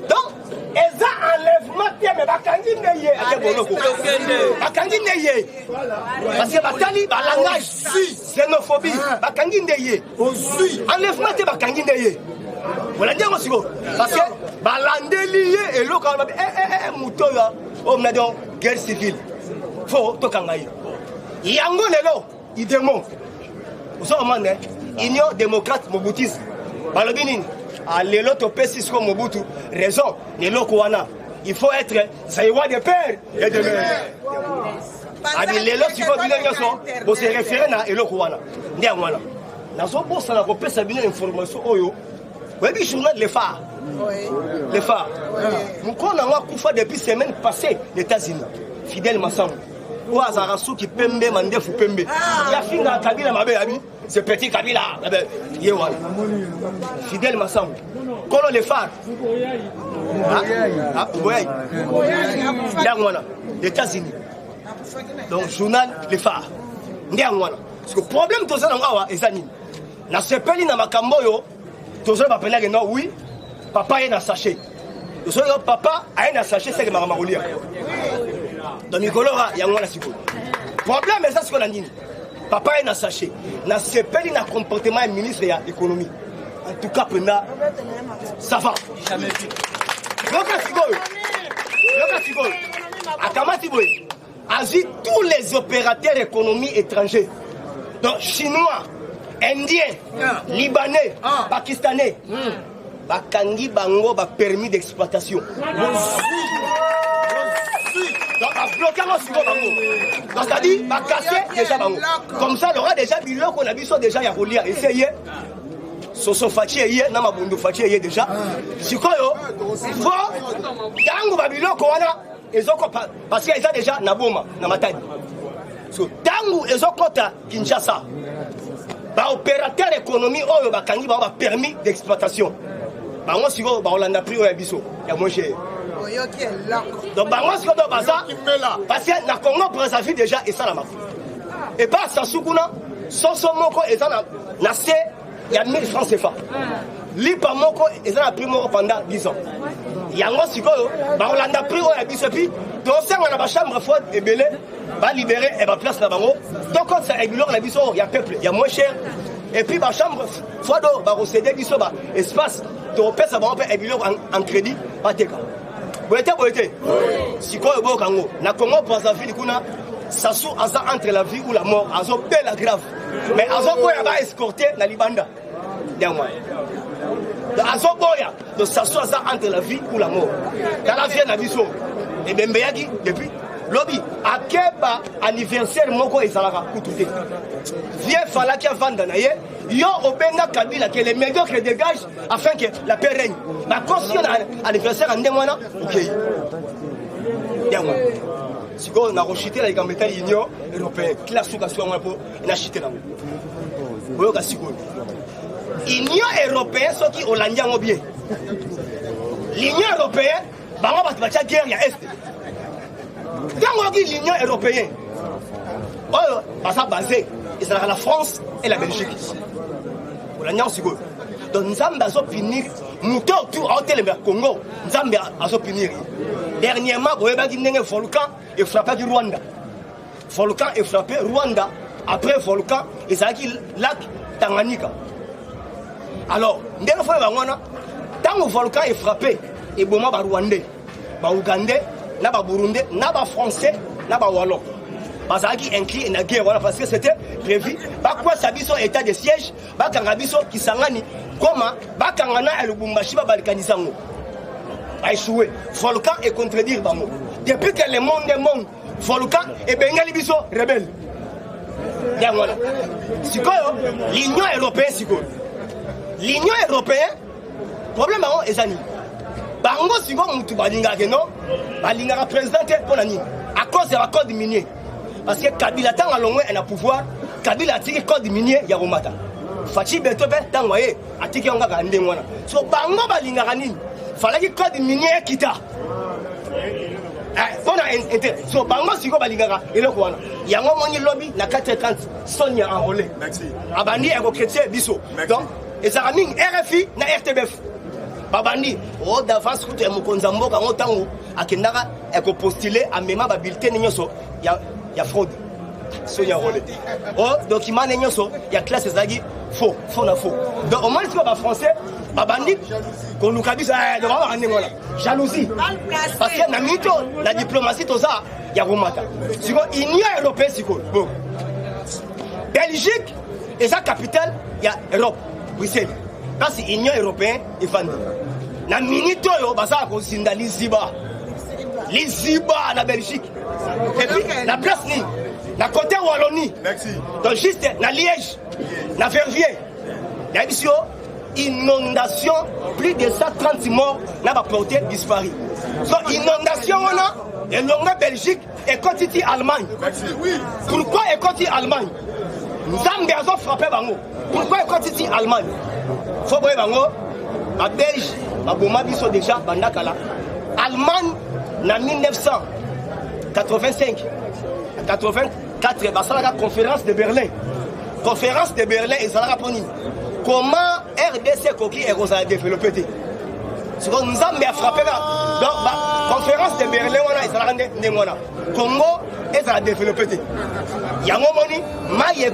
donc eza enlèvement mais bakangi neye akeboloko bakangi neye parce que batali balangage xénophobie bakangi neye enlèvement te bakangi neye voilà dire aussi parce que balandeli et l'eau quand même mutoya on a donc guerre civile faut to kangai yango lelo idemo usomane union démocrate mobutisme balobini a lelo to pesis comme Mobutu raison lelo ko wana il faut être zaïwa de père et de mère abi lelo siko bino nyonso bo se référer na eloko wana ndia wana nazo bosa na kopesa bino information oyo webi journal le phare mukona ngwa kufa depuis semaine passée les États-Unis Fidel Massamba ou azarasu ki pembe mandefu pembe ya finga Kabila mabe abi c'est petit Kabila yewa Fidel Massamba kolo le phare boy ndangwana les États-Unis donc journal le phare ndangwana parce que problème to ça ngawa ezani na sepeli na makambo yo to ça ba penaka non oui papa est dans sachet to ça papa a un sachet c'est que mama kolia donc nikolora yangwana siko problème ça ce qu'on a dit papa est dans sachet na sepeli na comportement du ministre de l'économie en tout cas pena ça va jamais vu loka siko akamati boy azi tous les opérateurs économiques étrangers donc chinois indiens libanais pakistanais bakangi bango ba permis d'exploitation donc a bloqué mon siko bango donc ça dit ba casser déjà bango comme ça il aura déjà biloko na biso déjà ya kolia essayer soso fachi yé na mabondo fachi yé déjà sikoyo faut tango ba biloko wana ezoko parce que ils ont déjà na boma na matadi so tango ezokota Kinshasa ba opérateur économique oyo bakangi ba permis d'exploitation bango siko ba Hollande prix oyo biso ya moins cher donc bango siko do baza parce que na Congo Brazzaville déjà et ça la mafu et pas Sasukuna soso moko eza na C il y a 1000 francs CFA lipa moko eza na prix moko pendant 10 ans yango sikoyo ba Hollande prix oyo biso puis donc ça on a ba chambre froide et belé va libérer et va place na bango donc quand ça réguleur la biso il y a peuple il y a moins cher et puis ba chambre froide va recéder biso ba espace donc pesa ba et réguleur en crédit pas teka boete sikoyo bo kango na Congo Brazzaville kuna Sassou aza entre la vie ou la mort azo belle grave mais azo boya ba escorter na libanda diamwa azo boya de Sassou aza entre la vie ou la mort dans la vie na biso et bembeyaki depuis lobby akeba anniversaire moko ezalaka kututé vieux fala ki vanda na ye yo obenga Kabila que les médiocres dégagent afin que la paix règne ma conscience anniversaire en demona OK diamwa siko na rochité la gambeta l'Union européenne classe suka suka po na chité na boyo ka siko Union européenne soki Hollandia ngo bien l'Union européenne bango batbacha guerre ya est dans l'Union européenne oh basa basé et ça la France et la Belgique Hollandia siko donc nzambe azo punir muto tout au Congo nzambe azo punir dernièrement boyebaki ndenge volcan et frappé du Rwanda. Volcan est frappé Rwanda. Après volcan, et ça qui lac Tanganyika. Alors, ndenge fois bangwana, tant le volcan est frappé, et bon ba Rwandais, ba Ougandais, na ba Burundais, na ba Français, na ba Wallon. Parce qui inclut na guerre voilà parce que c'était prévu. Ba quoi ça biso état de siège, ba kanga biso kisangani, comment ba kangana et le Lubumbashi ba balkanizango. A échoué. Volcan est contredire bango. Depuis que le monde est monde, Volcan et Bengali biso rebelle. Voilà. Sikoyo, l'Union européenne sikoyo. L'Union européenne, problème est ezani. Bango sikoyo mutu balinga ke non, balinga présidente pour la ni. À cause de la code minier. Parce que Kabila tant à longue et na pouvoir, Kabila tiki code minier ya romata. Fachi beto be tant waye, atiki onga ka ndengwana. So bango balinga kanini. Fallait que code minier kita. Bon so bango siko balingaka eloko wana. Yango moni lobby na 450 Sonia enrôlé. Merci. Abandi eko chrétien biso. Donc ezarami RFI na RTBF. Babandi o d'avance kutu mokonza mboka ngotango akendaka eko postuler amema ba bulletin nyonso ya fraude. Sonia enrôlé. O document nyonso ya classe ezagi faux na faux. Donc au moins siko ba français babandi qu'on nous kabisa de vraiment rendre voilà jalousie parce que na mito la diplomatie tout ça ya romata siko Union européenne siko bon Belgique et sa capitale ya Europe Bruxelles parce Union européenne et fandi na minito yo basa ko sindaliziba Liziba na Belgique. Et puis la place ni na côté Wallonie. Merci. Donc juste na Liège, na Verviers. Il y a inondation, plus de 130 morts n'a pas porté disparu. So inondation on a et l'onga Belgique et quantité Allemagne. Pourquoi est quantité Allemagne? Nous avons frappé Bango. Pourquoi est quantité Allemagne? Faut voir Bango. La Belge, la Bomabi sont déjà Bandakala. Allemagne, en 1985, 84, la conférence de Berlin. Conférence de Berlin et Salara Poni. Comment RDC Koki et Rosa développé? Ce que nous avons frappé là. Donc, la conférence de Berlin, on a Congo et ça a développé. Il y a un moment, il y a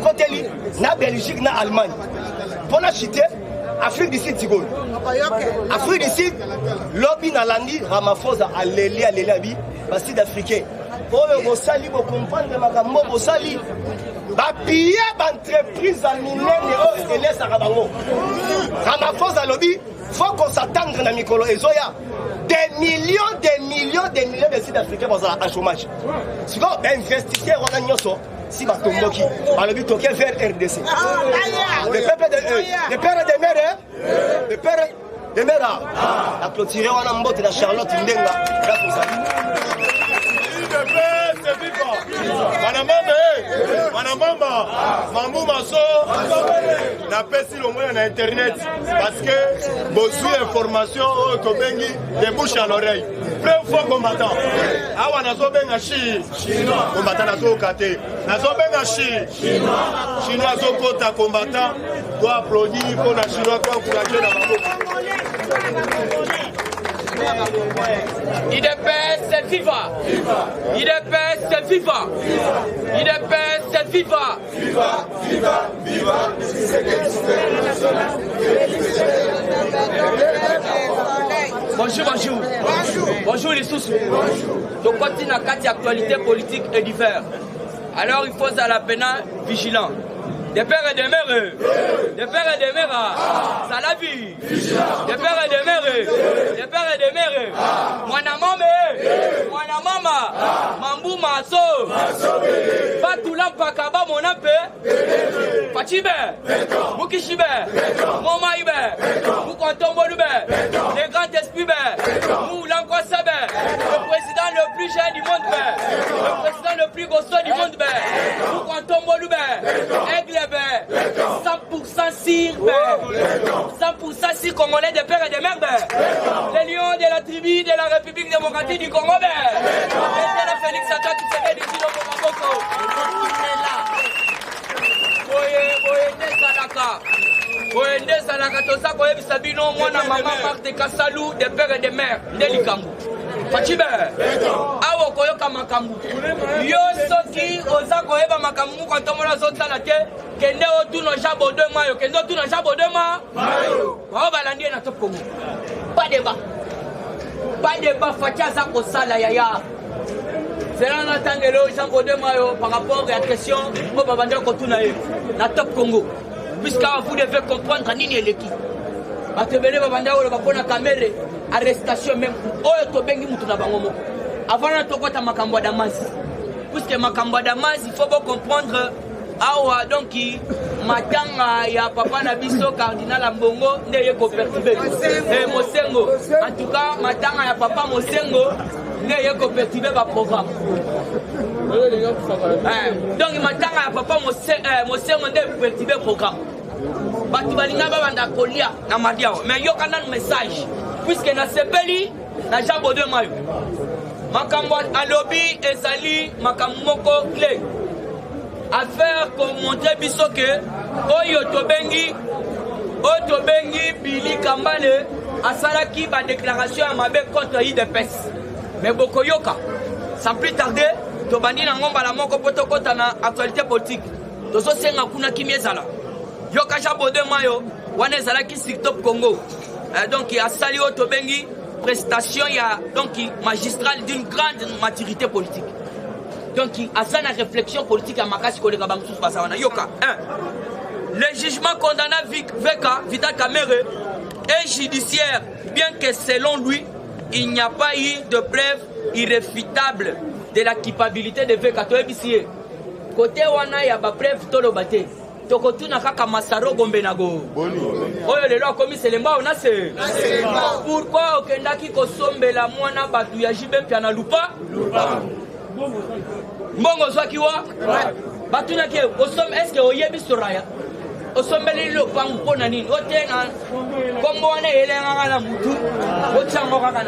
na Belgique, na Allemagne. Pour la chiter, Afrique du Sud, Tigol. Afrique du Sud, lobby na landi, Ramaphosa, Alléli, Abi, le Sud-Africain. Pour le Sali, pour comprendre le Sali. Bapiller l'entreprise à Minene et laisse à Rabango. Ramaphosa lobby, il faut qu'on s'attende dans Mikolo et Zoya. Des millions de Sud-Africains vont à chômage. Si vous investissez, on a nyoso. Si vous tomboki, on a le but de faire RDC. Le peuple de père de mère, le père de mère. La clôture, on a un botte de Charlotte Ndenga. Manamama, Mamou Maso, n'a pas si le moyen à internet parce que besoin d'informations au Tobengi de bouche à l'oreille. Plein fois combattant. Awa nazo benga chi, combattant nazo kate. Nazo benga chi, chinois nazo kota combattant. Doit applaudir pour la chinois doit encourager la mamou. IDPS, c'est viva! IDPS, c'est viva! IDPS, c'est viva! Viva! Bonjour les sous. Donc continue à quatre actualités politiques et diverses. Alors il faut à la peine vigilant. Des pères et des mères, ça la vie. Des pères et des mères, Mwana mama, Mambu Maso, Batula Pakaba Monape, Pachibe, Mukishibe, Momaïbe, Mukontombolube, les grands esprits, Moulankwasebe, le président le plus jeune du monde, le président le plus costaud du monde, Mukontombolube, 100% sire, 100% sire congolais de père et de mère, les lions de la tribu de la République démocratique du Congo, la Félix Sata qui se met du Chino Mokoko. Oende Salaka, Tosa Koyebi Sabino, Mwana Mama Marthe Kassalou, de père et de mère, Ndeli Kambu. Fachibe, awo koyoka makambu. Yo soki oza koyeba makambu quand on m'a zota la te, kende otuno jabo 2 mois, kende otuno jabo 2 mois. Wa balandi na top Congo. Pas débat. Pas débat fatia za ko sala yaya. C'est là n'attendelo jabo 2 mois par rapport à la question au babanda ko tuna na top Congo. Puisqu'à vous devez comprendre nini eleki. Batebele babanda o bakona caméra. Arrestation même oyo tobengi mutu na bango moko avant na tokota makambo ya Damas puisque makambo ya Damas il faut bien comprendre awa donc matanga ya papa na biso cardinal Mbongo ndeye ko perturber Mosengo en tout cas matanga ya papa Mosengo ndeye ko perturber ba programme donc matanga ya papa Mosengo ndeye perturber programme batu balinga babanda kolia na madiao mais yo kana message puisque na sepeli na jabo 2 mayo makambo alobi ezali makambo moko clé affaire pour montrer biso que oyo tobengi Billy Kambale asalaki ba déclaration ya mabe contre IDPS mais bokoyoka sans plus tarder tobandi na ngomba la moko poto kota na actualité politique tozo senga kuna kimiezala yoka jabo 2 mayo wana ezalaki sur top Congo. Donc il y a sali Otobengi prestation il y a donc magistral d'une grande maturité politique. Donc il y a ça une réflexion politique à Makasi Koleka Bamsous Passawana Yoka. Le jugement condamnant Veka Vital Kamere est judiciaire bien que selon lui il n'y a pas eu de preuve irréfutable de la culpabilité de Veka Toebisie. Côté wana ya ba preuve tolo bate. Tokotuna kaka Masaro Gombenago. Oyo lelo akomi selemba ona se. Pourquoi okendaki kosombela mwana batu ya jibe pia na lupa? Mbongo zwaki wa? Batuna ke osom est-ce que oyebi soraya? Osombeli lo pampo na nini? Otenga kombo wana elenga na mutu. Otsango kaka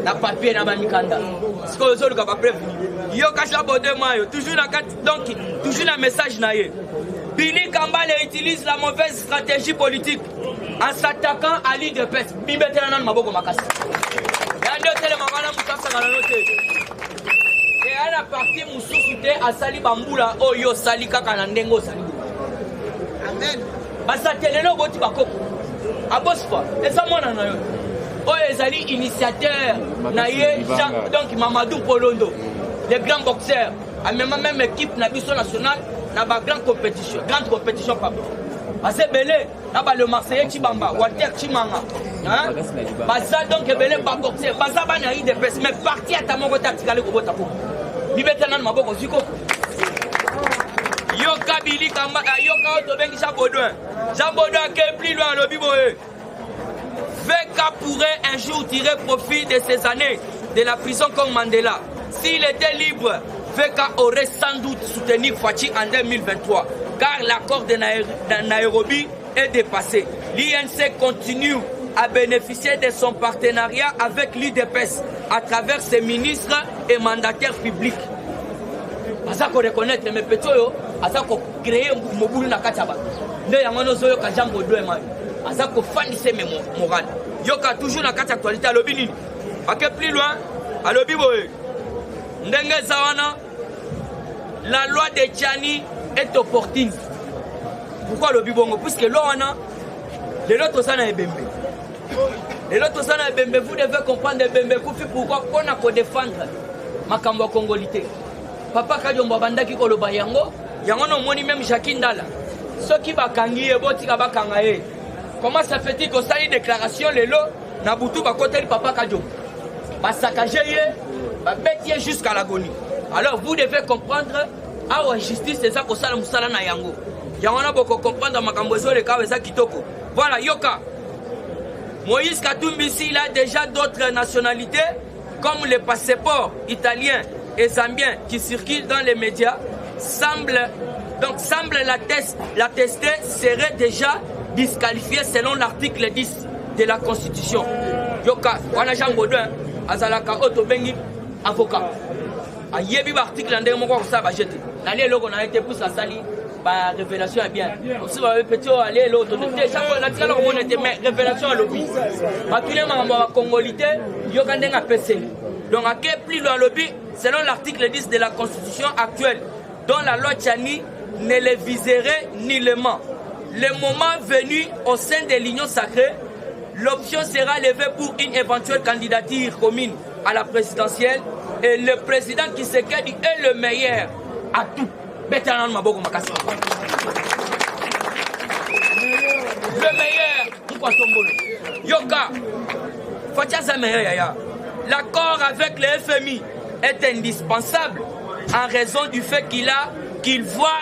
na papier na bamikanda. Siko zo luka ba preuve. Yo kasha bode mayo toujours na carte donc toujours na message na ye. Billy Kambale utilise la mauvaise stratégie politique en s'attaquant à l'île de Pes. Bibetena na maboko makasi. Yando tele mangana mutasa na note. Et à la partie mususu te asali bambula oyo sali kaka na ndengo sali. Amen. Basa telelo boti bakoko. Abosfa esa mona na yo. Oyo ezali initiateur na ye Jean donc Mamadou Polondo. Les grands boxeurs, à même équipe nationale nationale, n'a pas grande compétition pardon. Parce que belé, n'a pas le Marseillais Chibamba, Walter Chimanga. Hein? Basa donc belé pas boxeur, basa ba na de presse mais parti à ta mongo tactical ko bota ko. Libetana maboko ziko. Yo Kabili Kamba, yo ka to bengi Jean Baudouin. Jean Baudouin qui est plus loin le biboé. Veka pourrait un jour tirer profit de ces années de la prison comme Mandela. S'il était libre, Veka aurait sans doute soutenu Fachi en 2023, car l'accord de Nairobi est dépassé. L'INC continue à bénéficier de son partenariat avec l'IDPS à travers ses ministres et mandataires publics. Asa ko reconnaître mes petits yo, asa ko créer mobulu na kataba. Nde yangono zoyo ka jambo do ema. Asa ko fanise mes moral. Yo ka toujours na kata actualité à lobi nini. Ake plus loin, à lobi boye. Ndenge zawana, la loi de Tchani est opportune. Pourquoi le bibongo? Puisque l'OANA, les lotos sana et bembe. Les lotos sana et bembe, vous devez comprendre bembe koufi pourquoi on a qu'à défendre makambo congolité. Papa Kajomba bandaki ko loba yango, yango no moni même Jacques Ndala. Ceux qui bakangi e boti ka bakanga e. Comment ça fait-il que ça une déclaration lelo na butu ba côté papa Kajomba? Ba saccager bêtier jusqu'à l'agonie. Alors vous devez comprendre à la justice c'est ça que ça musala na yango. Yangona boko comprendre makambozo le kawe za kitoko. Voilà yoka. Moïse Katumbi il a déjà d'autres nationalités comme les passeports italiens et zambiens qui circulent dans les médias. Semble l'attester serait déjà disqualifié selon l'article 10 de la Constitution. Yoka wana Jean Baudouin azalaka otobengi avocat. A yebi article ndenge moko ko sa ba jeté. Na le loko na été plus la sali ba révélation est bien. Aussi ba petit aller l'autre déjà ko na tika ko monete mais révélation à lobby. Ba tous les membres congolais yo kandenga PC. Donc à quel plus loin lobby selon l'article 10 de la Constitution actuelle dont la loi Tchani ne les viserait nullement. Le moment venu au sein de l'Union sacrée, l'option sera levée pour une éventuelle candidature commune à la présidentielle et le président qui se qualifie est le meilleur à tout. Le meilleur, Yoka, l'accord avec le FMI est indispensable en raison du fait qu'il voit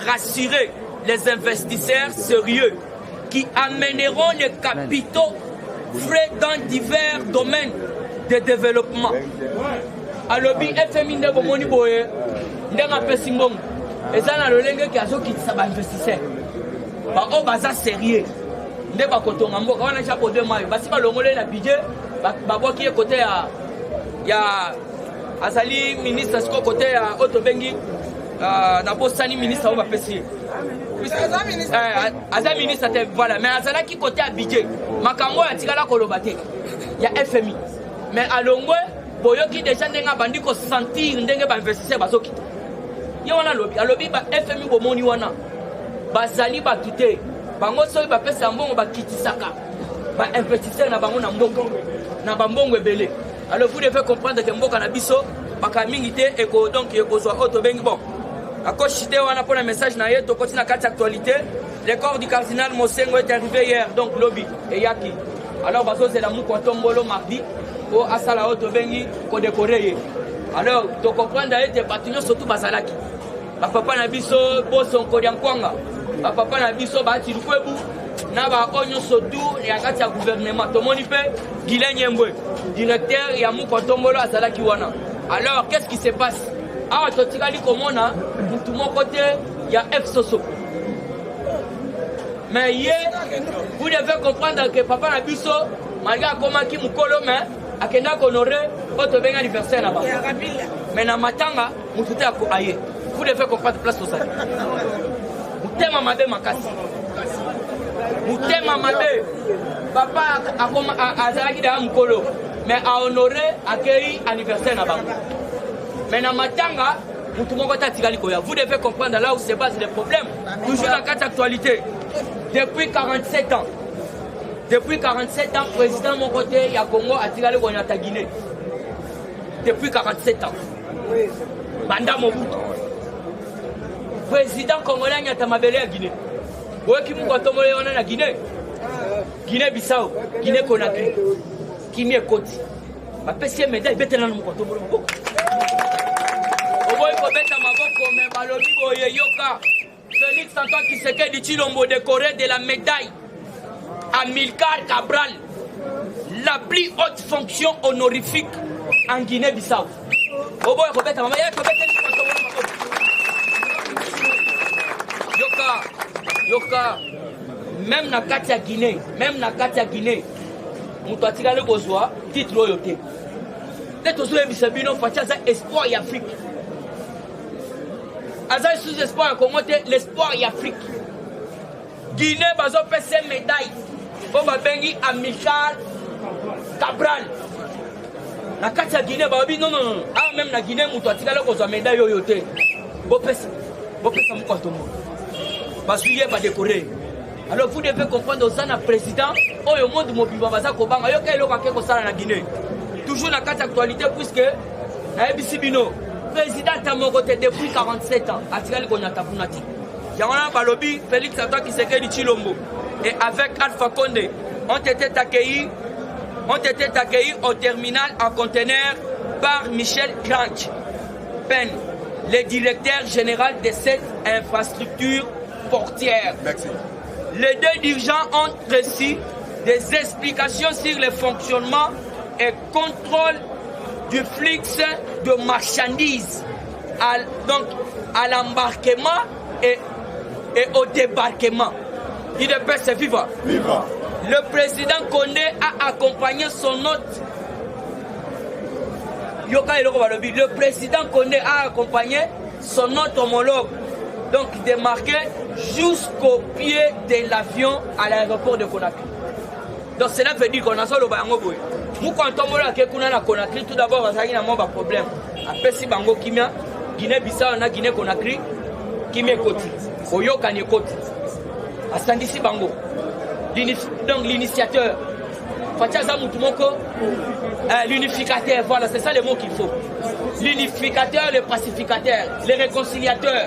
rassurer les investisseurs sérieux qui amèneront les capitaux frais dans divers domaines de développement. Alors, FMI ne peut pas boye, ndenga pesingong, et ça na lolenge qui a zo qui s'aba investisseur. Ba o baza sérieux. Nde ba kotonga mboka wana chapo de mayo. Basi ba longole na budget, ba boki côté ya azali ministre siko côté ya Otobengi na bosani ministre ba pesi. Aza ministre voilà, mais azala qui côté à budget. Makambo ya tikala kolobate. Ya FMI. Mais à Longwe, boyoki déjà ndenga bandi ko sentir ndenge ba investisseur bazoki. Yo wana lobby, alobi ba FMI bo moni wana. Bazali ba tuté. Bango so ba pesa mbongo ba kitisaka. Ba investisseur na bango na mbongo. Na bambongo ebele. Alors vous devez comprendre que mboka na biso bakamingité eko donc eko zo Otobengi bon. Akoshite wana pour un message na yeto continue na carte actualité. Le corps du cardinal Mosengo est arrivé hier donc lobby et yaki. Alors c'est la Moukotombolo mardi pour Asala Otobengi pour décorer. Alors tu comprends d'ailleurs tes bâtiments surtout Basalaki. Papa Nabiso Boson Kodiankwanga. Papa Nabiso Bati Lukwebu. Naba Onyo Sotou et Akati à gouvernement. Tomonipe Guilain Yembwe. Directeur Yamoukotombolo Asalaki Wana. Alors qu'est-ce qui se passe? Ah, Totikali Komona, tout mon côté, il y a F Soso. Mais hier, vous devez comprendre que Papa Nabiso, malgré comment qui mukolo mais akenda honoré votre ben anniversaire là-bas. Mais na matanga mututé ako aye. Vous devez comprendre place sociale. Mutema mabe makasi. Mutema mabe. Papa akoma azalaki da mukolo mais a honoré accueilli anniversaire là-bas. Mais na matanga mutu moko tatikali koya. Vous devez comprendre là où se base les problèmes. Toujours dans quatre actualités. Depuis 47 ans, président de mon côté, il y a Congo à Tigale Gonata Guinée. Depuis 47 ans. Banda Mobutu. Président congolais, il y a Tamabele à Guinée. Vous voyez qui m'a tomolé en Guinée? Guinée-Bissau, Guinée-Conakry. Qui m'y écoute? Ma PC médaille, bête dans mon côté. Vous voyez que bête à ma boque, mais Balobi Boye Yoka. Félix Antoine Tshisekedi Tshilombo décoré de la médaille Amilcar Cabral, la plus haute fonction honorifique en Guinée-Bissau. Yoka, même na Katia Guinée, on doit tirer le besoin, titre loyauté. Peut-être que vous avez espoir et Afrique. Azal sous espoir comment l'espoir et Afrique. Guinée bazo PC médaille. Pour bengi Amilcar Cabral. Na Katia Guinée babi non. Ah même na Guinée muto atikala ko médaille yoyote. Bo pesa mu kwatomo. Parce qu'il y a pas décoré. Alors vous devez comprendre aux un président au monde mobiba baza ko banga yo kay loka ke ko sala na Guinée. Toujours na carte actualité puisque na ebisi bino président à mon côté depuis 47 ans. Atikali Konyata Punati. Yamana Balobi, Félix Antoine Tshisekedi Tshilombo et avec Alpha Condé ont été accueillis au terminal en conteneur par Michel Cranch Pen, le directeur général de cette infrastructure portière. Merci. Les deux dirigeants ont reçu des explications sur le fonctionnement et contrôle du flux de marchandises à l'embarquement et au débarquement. Il est c'est vivant. Le président Condé a accompagné son hôte. Le président Condé a accompagné son hôte homologue, donc démarqué jusqu'au pied de l'avion à l'aéroport de Conakry. Donc cela veut dire qu'on a solo bango boy. Nous quand on voit que kuna na Conakry tout d'abord ça y a un problème. Après si bango kimia Guinée-Bissau na Guinée-Conakry kimia koti. Oyoka ni koti. Asandisi bango. Donc l'initiateur. Fatiaza mutumoko l'unificateur, voilà, c'est ça le mot qu'il faut. L'unificateur, le pacificateur, le réconciliateur.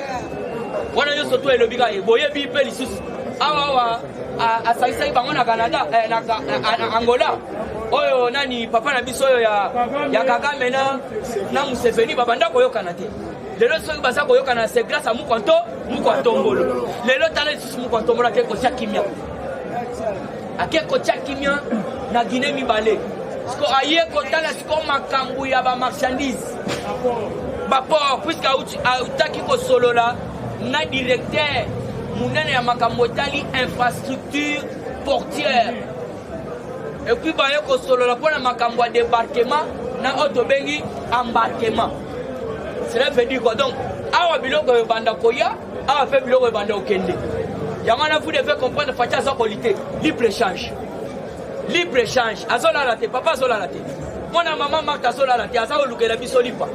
Voilà yo surtout le biga e boye bi pe lisusu. Awa a saisa bango na Canada na Angola. Oyo nani papa na biso ya Kagame na Museveni babanda koyokana te. Lelo soki baza koyokana c'est grâce à Mukwantombolo. Lelo tala lisusu Mukwantombolo ke ko kimia. Ake ko kimia na Guinée mibale. Sko aye ko tala sko makambu ya ba marchandise. Bapor puisque utaki ko solola na directeur munene ya makambo tali infrastructure portière. Et puis bah yoko solo la pona makambo débarquement na auto bengi embarquement. Cela veut dire quoi donc? Awa biloko banda koya, awa fait biloko banda okende. Yamana vous devez comprendre fatia sa qualité, libre échange. Libre échange. Azola la te, papa azola la te. Mona maman marque azola la te, aza olukela biso lipa.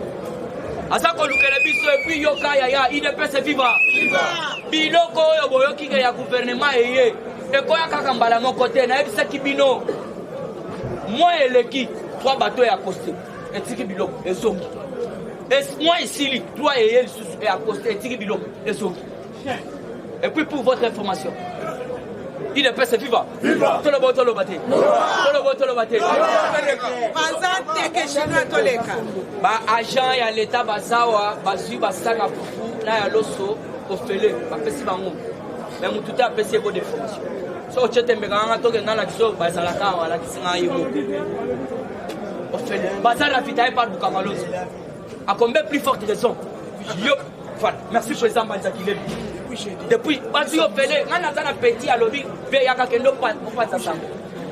Aza kolukela biso et puis yoka ya il ne peut se vivre. Biloko yo boyoki ya gouvernement eye. Et koya kaka mbala mon côté na ebisa kibino. Moi et l'équipe, 3 bateaux et accostés. Et tiki biloko, et zongi. Et moi ici, 3 et accostés, et tiki biloko, et zongi. Et puis pour votre information, Il est prêt, c'est viva. Tout le monde, tout le bâté. Agent ya l'État bazawa, bazu basanga fufu, na ya loso, ofele, bapesi bango. Mais mon tout a apprécié vos déformations. So tu t'es méganga to ngana kiso bazalaka wala kisinga yimo. Ofele, bazala fitaye par Bukamalozi. À combien plus forte raison? Yo, voilà. Merci président Banzakile. Depuis bazu ofele, ngana zana petit à lobby, ve yaka kendo pas ça ça.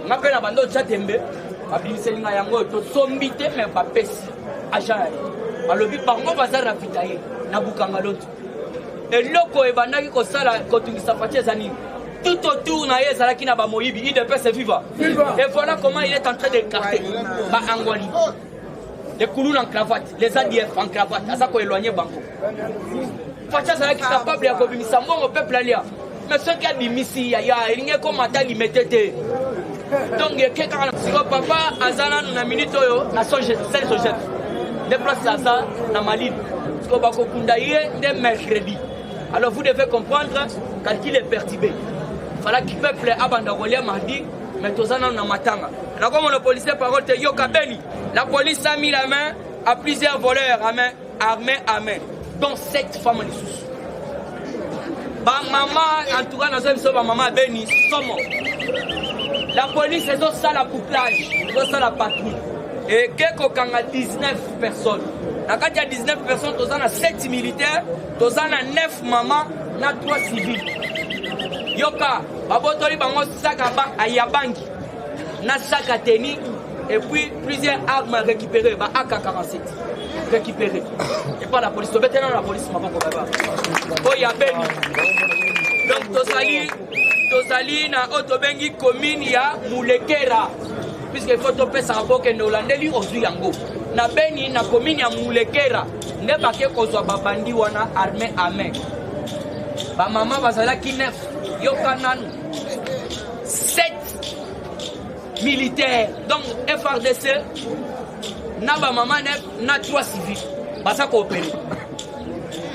Ngapé na bando chatembe, abiselinga yango to sombite mais pas pesi. Agent. À lobby bango bazala fitaye na Bukamalozi. Et loko ebandaki kosala kotungisa fatie zani tout autour na yezala kina ba moyibi il de pèse viva. Et voilà comment il est en train de carter ba angwali les coulous en cravate les ADF en cravate asa ko éloigner banco fatie zala ki capable ya kobimisa mbongo peuple alia mais ce qui a bimisi ya elinge ko mata limetete donc ke kaka siko papa azana na minute oyo na songe celle sojet déplace ça na Maline siko bako kunda ye de mercredi. Alors vous devez comprendre qu'il est perturbé. Il fallait que le peuple abandonne mardi, mais tous en ont matanga. Alors comme le policier parole de Yoka Beni, la police a mis la main à plusieurs voleurs armés à main, dont 7 femmes en sous. Ba maman, en tout cas, nous sommes maman Beni, sommes. La police est aussi la couplage, aussi la patrouille. Et quelqu'un a 19 personnes. Dans il y a 19 personnes, nous avons 7 militaires, nous avons 9 mamans, nous avons 3 civils. Yoka, Babotoli Bango Saka Ayabangi, na Saka Teni, et puis plusieurs armes récupérées, AK-47 récupérées. Et pas la police, maintenant la police m'a pas. Oh, il y a Beni. Donc, Tosali, na Otobengi commune, il y a Moulekera. Puisqu'il faut topper sa boque et Nolandeli au Zuyango. Na Beni, na commune ya Moulekera, ne bake kozwa babandi wana armée à main. Ba maman bazala ki 9, yoka nanu 7 militaires. Donc FRDC, na ba maman 9, na 3 civils. Basa coopérer.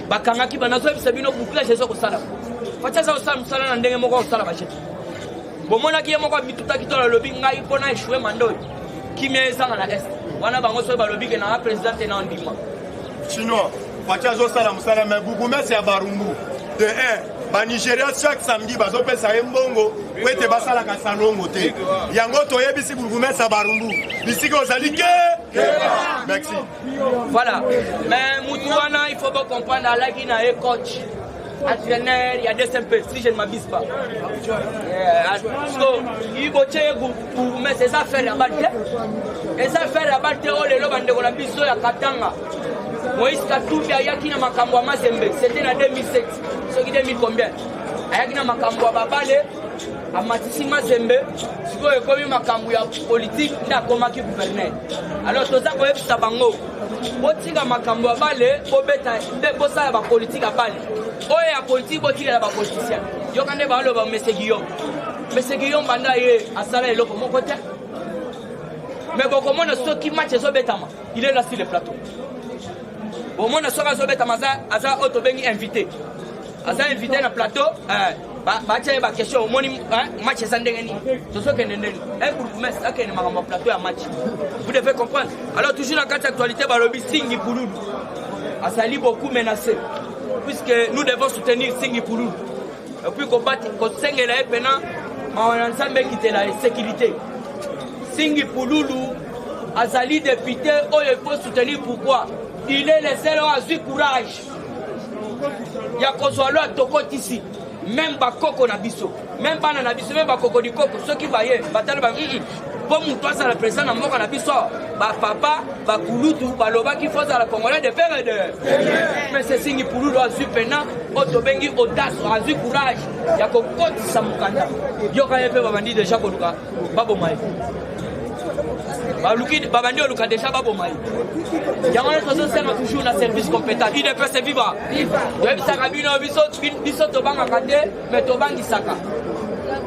Bakanga ki banazo bisabino bouclage ezo ko sala. Facha sa osala musala na ndenge moko osala ba jet. Bomona ki moko bituta ki tola lobi ngai pona échouer mandoi. Ki miezanga na est. Wana bango so balobi ke na président na ndima. Chinois, facha zo sala musala mais Bougoumé c'est à Barumbu. De 1, ba Nigeria chaque samedi bazo pesa mbongo, wete basala ka salongo te. Yango toyebisi Bougoumé c'est à Barumbu. Bisiko ozali ke. Merci. Voilà. Mais Moutouana, il faut pas comprendre la qui na coach. Entraîneur, il y a des simples, si je ne m'abuse pas. Il faut que mais ces affaires là-bas, les affaires là-bas, les lobes de la biso ya Katanga. Moïse Katumbi a yakina makambo à Mazembe, c'était en 2007. Ce qui 2000 combien? Ayakina makambo à Babale, à Matisi Mazembe, ce qui est comme makambo ya politique, n'a comment qui gouvernait. Alors tout ça, vous savez, bango. Botika makambo à Bale, bobeta, bossa la politique à Bale. Oye la politique, botika la politicien. Yo kande ba lo ba Monsieur Guillaume. Monsieur Guillaume banda ye asala eloko mon côté. Mais bon comment ceux qui match so betama, il est là sur le plateau. Bon mon so ka so betama za auto bengi invité. Asa invité na plateau, ba tia ba question moni match ça ndengeni. To so kende ndeni. Pour mettre ça kende makamba plateau à match. Vous devez comprendre. Alors toujours dans cette actualité ba lobi Singi Pouloulou. Asali beaucoup menacé. Puisque nous devons soutenir Singi Pouloulou. Et puis combattre contre Sengela et Pena, on a ensemble qui était la sécurité. Singi Pouloulou, Azali député, il faut soutenir pourquoi? Il est le seul à eu courage. Il y a qu'on soit là à Toko ici. Même Bakoko Nabiso, même Banana Nabiso, même Bakoko du Coco, ceux qui voyaient, Batal pour nous, toi, ça la présence dans mon Nabiso, Papa, Bakouloutou, Baloba qui faut à la Congolais de père et de. Mais c'est Singi Pouloulou à Zupena, Otobengi, Audace, à eu courage. Il y a qu'on compte Samukanda. Il y a quand même Babandi déjà Koluka, Babomaï. Babandi Oluka déjà Babomaï. Il y a toujours un service compétent. Il ne peut se vivre. Il y a un Tobanga Kate, mais Tobangi Saka.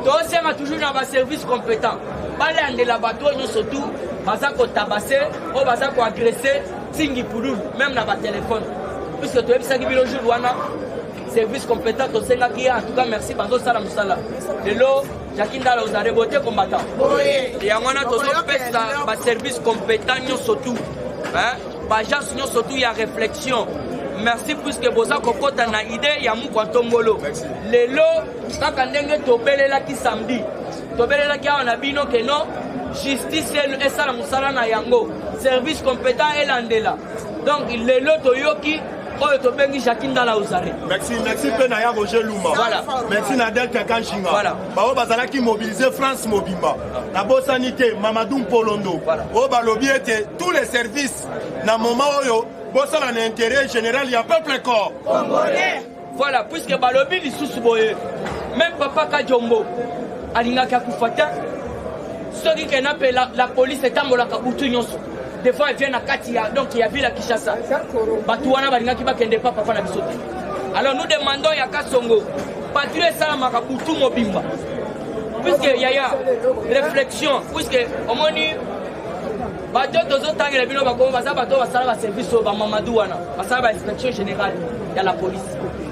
Il y a toujours un service compétent. Balé de la bateau, nous surtout, Bazako tabassé, ou Bazako agressé, Singi Pouloulou, même dans le téléphone. Puisque tu as vu ça qui vit le jour, service compétent, en tout cas merci, Bazo Salam Salam. De l'eau, Jacques Ndala aux arrêts beauté combattant. Et on a tous les services compétents surtout. Agence surtout il y a réflexion. Merci puisque boza kokota na idée ya mukwantongolo. Lelo kaka ndenge tobelela ki samedi. Tobelela ki on a bino que non justice et ça la musala na yango. Service compétent et landela. Donc lelo toyoki oyo tobengi Jacques Ndala Ozare. Merci Penaya Roger Luma. Voilà. Merci Nadel Kakanjinga. Voilà. Bao bazala qui mobiliser France Mobimba. La Bossanité, Mamadou Polondo. Voilà. Au balobi était tous les services na moment oyo bossa un intérêt général, il y a peuple corps. Voilà, puisque balobi li sousboye. Même papa Kajombo alinga kakufata. Soki kenape la police etambola kabutu nyonso. Des fois, ils viennent à Katia, donc il y a vu la Kishasa. Batouana Balinaki Bakende Papa na bisote. Alors nous demandons à Kasongo, patrouiller ça à Boutou Mobimba. Puisque y a réflexion, puisque au moins bateau deux autres temps les bino bakoma baza bateau basala ba service au Mamadouana, basala ba inspection générale, il y a la police.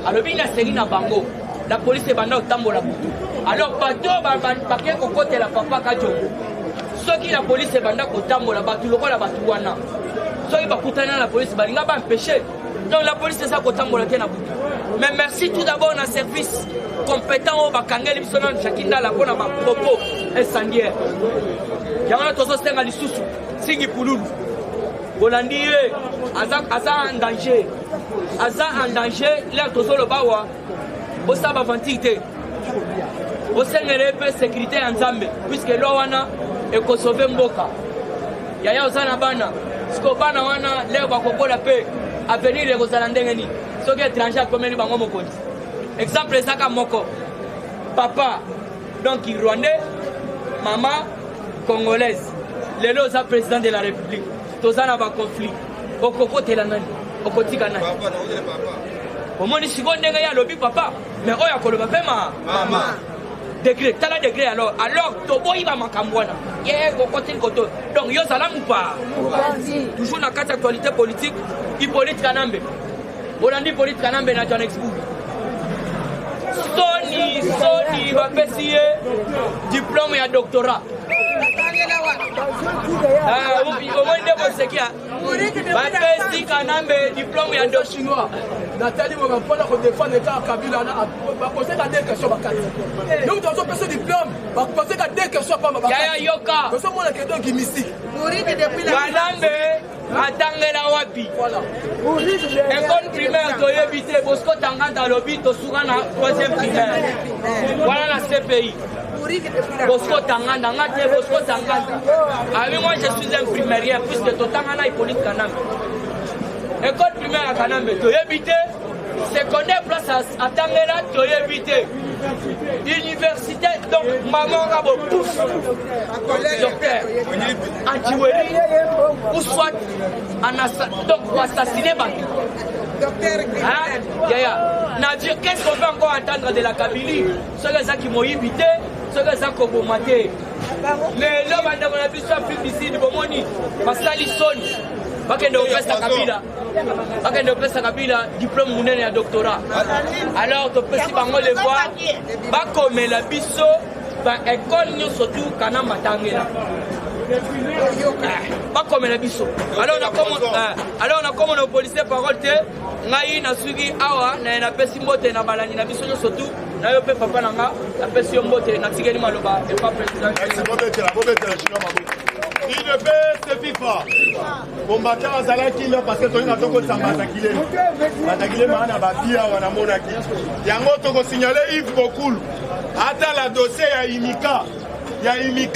Alors bina série na bango, la police est banda au tambola Boutou. Alors bateau baké côté la papa Kajongo. Ceux qui la police est banda kotambo la batu loko la batuwana. Ceux qui bakutana la police balinga ba empêcher. Donc la police c'est ça kotambo la tena butu. Mais merci tout d'abord na service compétent au bakangeli biso na Jacques Ndala pona ba propos incendiaire. Yamana tozo stenga lisusu singi pululu. Bolandi aza en danger. Aza en danger là tozo lo bawa. Bosa ba ventité. Bosengere pe sécurité en Zambie puisque lo wana ekosove mboka yaya ozana bana siko bana wana leo bakokola pe avenir ekozala ndenge nini soki étranger akomeli bango mokonzi exemple ezaka moko papa donc rwandais mama congolaise lelo oza président de la république toza na baconflit okokotela nani okotika nani omoni siko ndenge ya lobi papa mais oyo akoloba mpe mama degré, t'as la degré alors Tobo il va m'acambouana. Yeah, côté koto. Donc yo salam ou pas? Toujours dans quatre actualités politiques, Hippolyte Kanambe. Bolandi Hippolyte Kanambe na John Expo. Sony va payer diplôme et doctorat. Ah, au moins de ce qu'il y a. Va payer Kanambe diplôme et doctorat chinois. Nathalie m'a pas la défendre les cas Kabila va poser la question bakati. Nous devons passer diplôme, va poser la question pas ma. Ya yoka. Nous sommes la question qui mystique. Kanambe atangela wapi. Voilà. École primaire to éviter Bosco Tanganda lobby to sugana troisième primaire. Voilà la CPI. Bosco Tanganda, Bosco Tanganda. Ah oui, moi je suis un primaire puisque to Tangana Hippolyte Kanambe. École primaire à Kanambe, tu as évité. Secondaire place à Tangela, tu as évité. Université, donc maman a beaucoup. Docteur, Antiweli, ou soit donc pour assassiner Baki. Docteur, qu'est-ce qu'on va encore attendre de la Kabylie? Ceux qui m'ont évité, ceux qui ont combattu. Mais l'homme a vu ça plus d'ici, de Bomoni, parce que l'issoni. Bakende opesa Kabila diplôme munene ya doctorat. Alors topesi bango le voir bakomela biso ba école nyonso tu kana matangela. Bakomela biso. Alors on a comme nos policiers parole te ngai na sugi awa na pesi mbote na balani na biso nyonso tu na yo pe papa nanga na pesi mbote na tigeli maloba et pas président. Il ne peut se FIFA. Combattant à Zalaki, parce que tu as un Matakile, Mana Batia, ou Anamonaki. Yango Togo signalé Yves Bokoul. Attends la dossier, il y a Imika.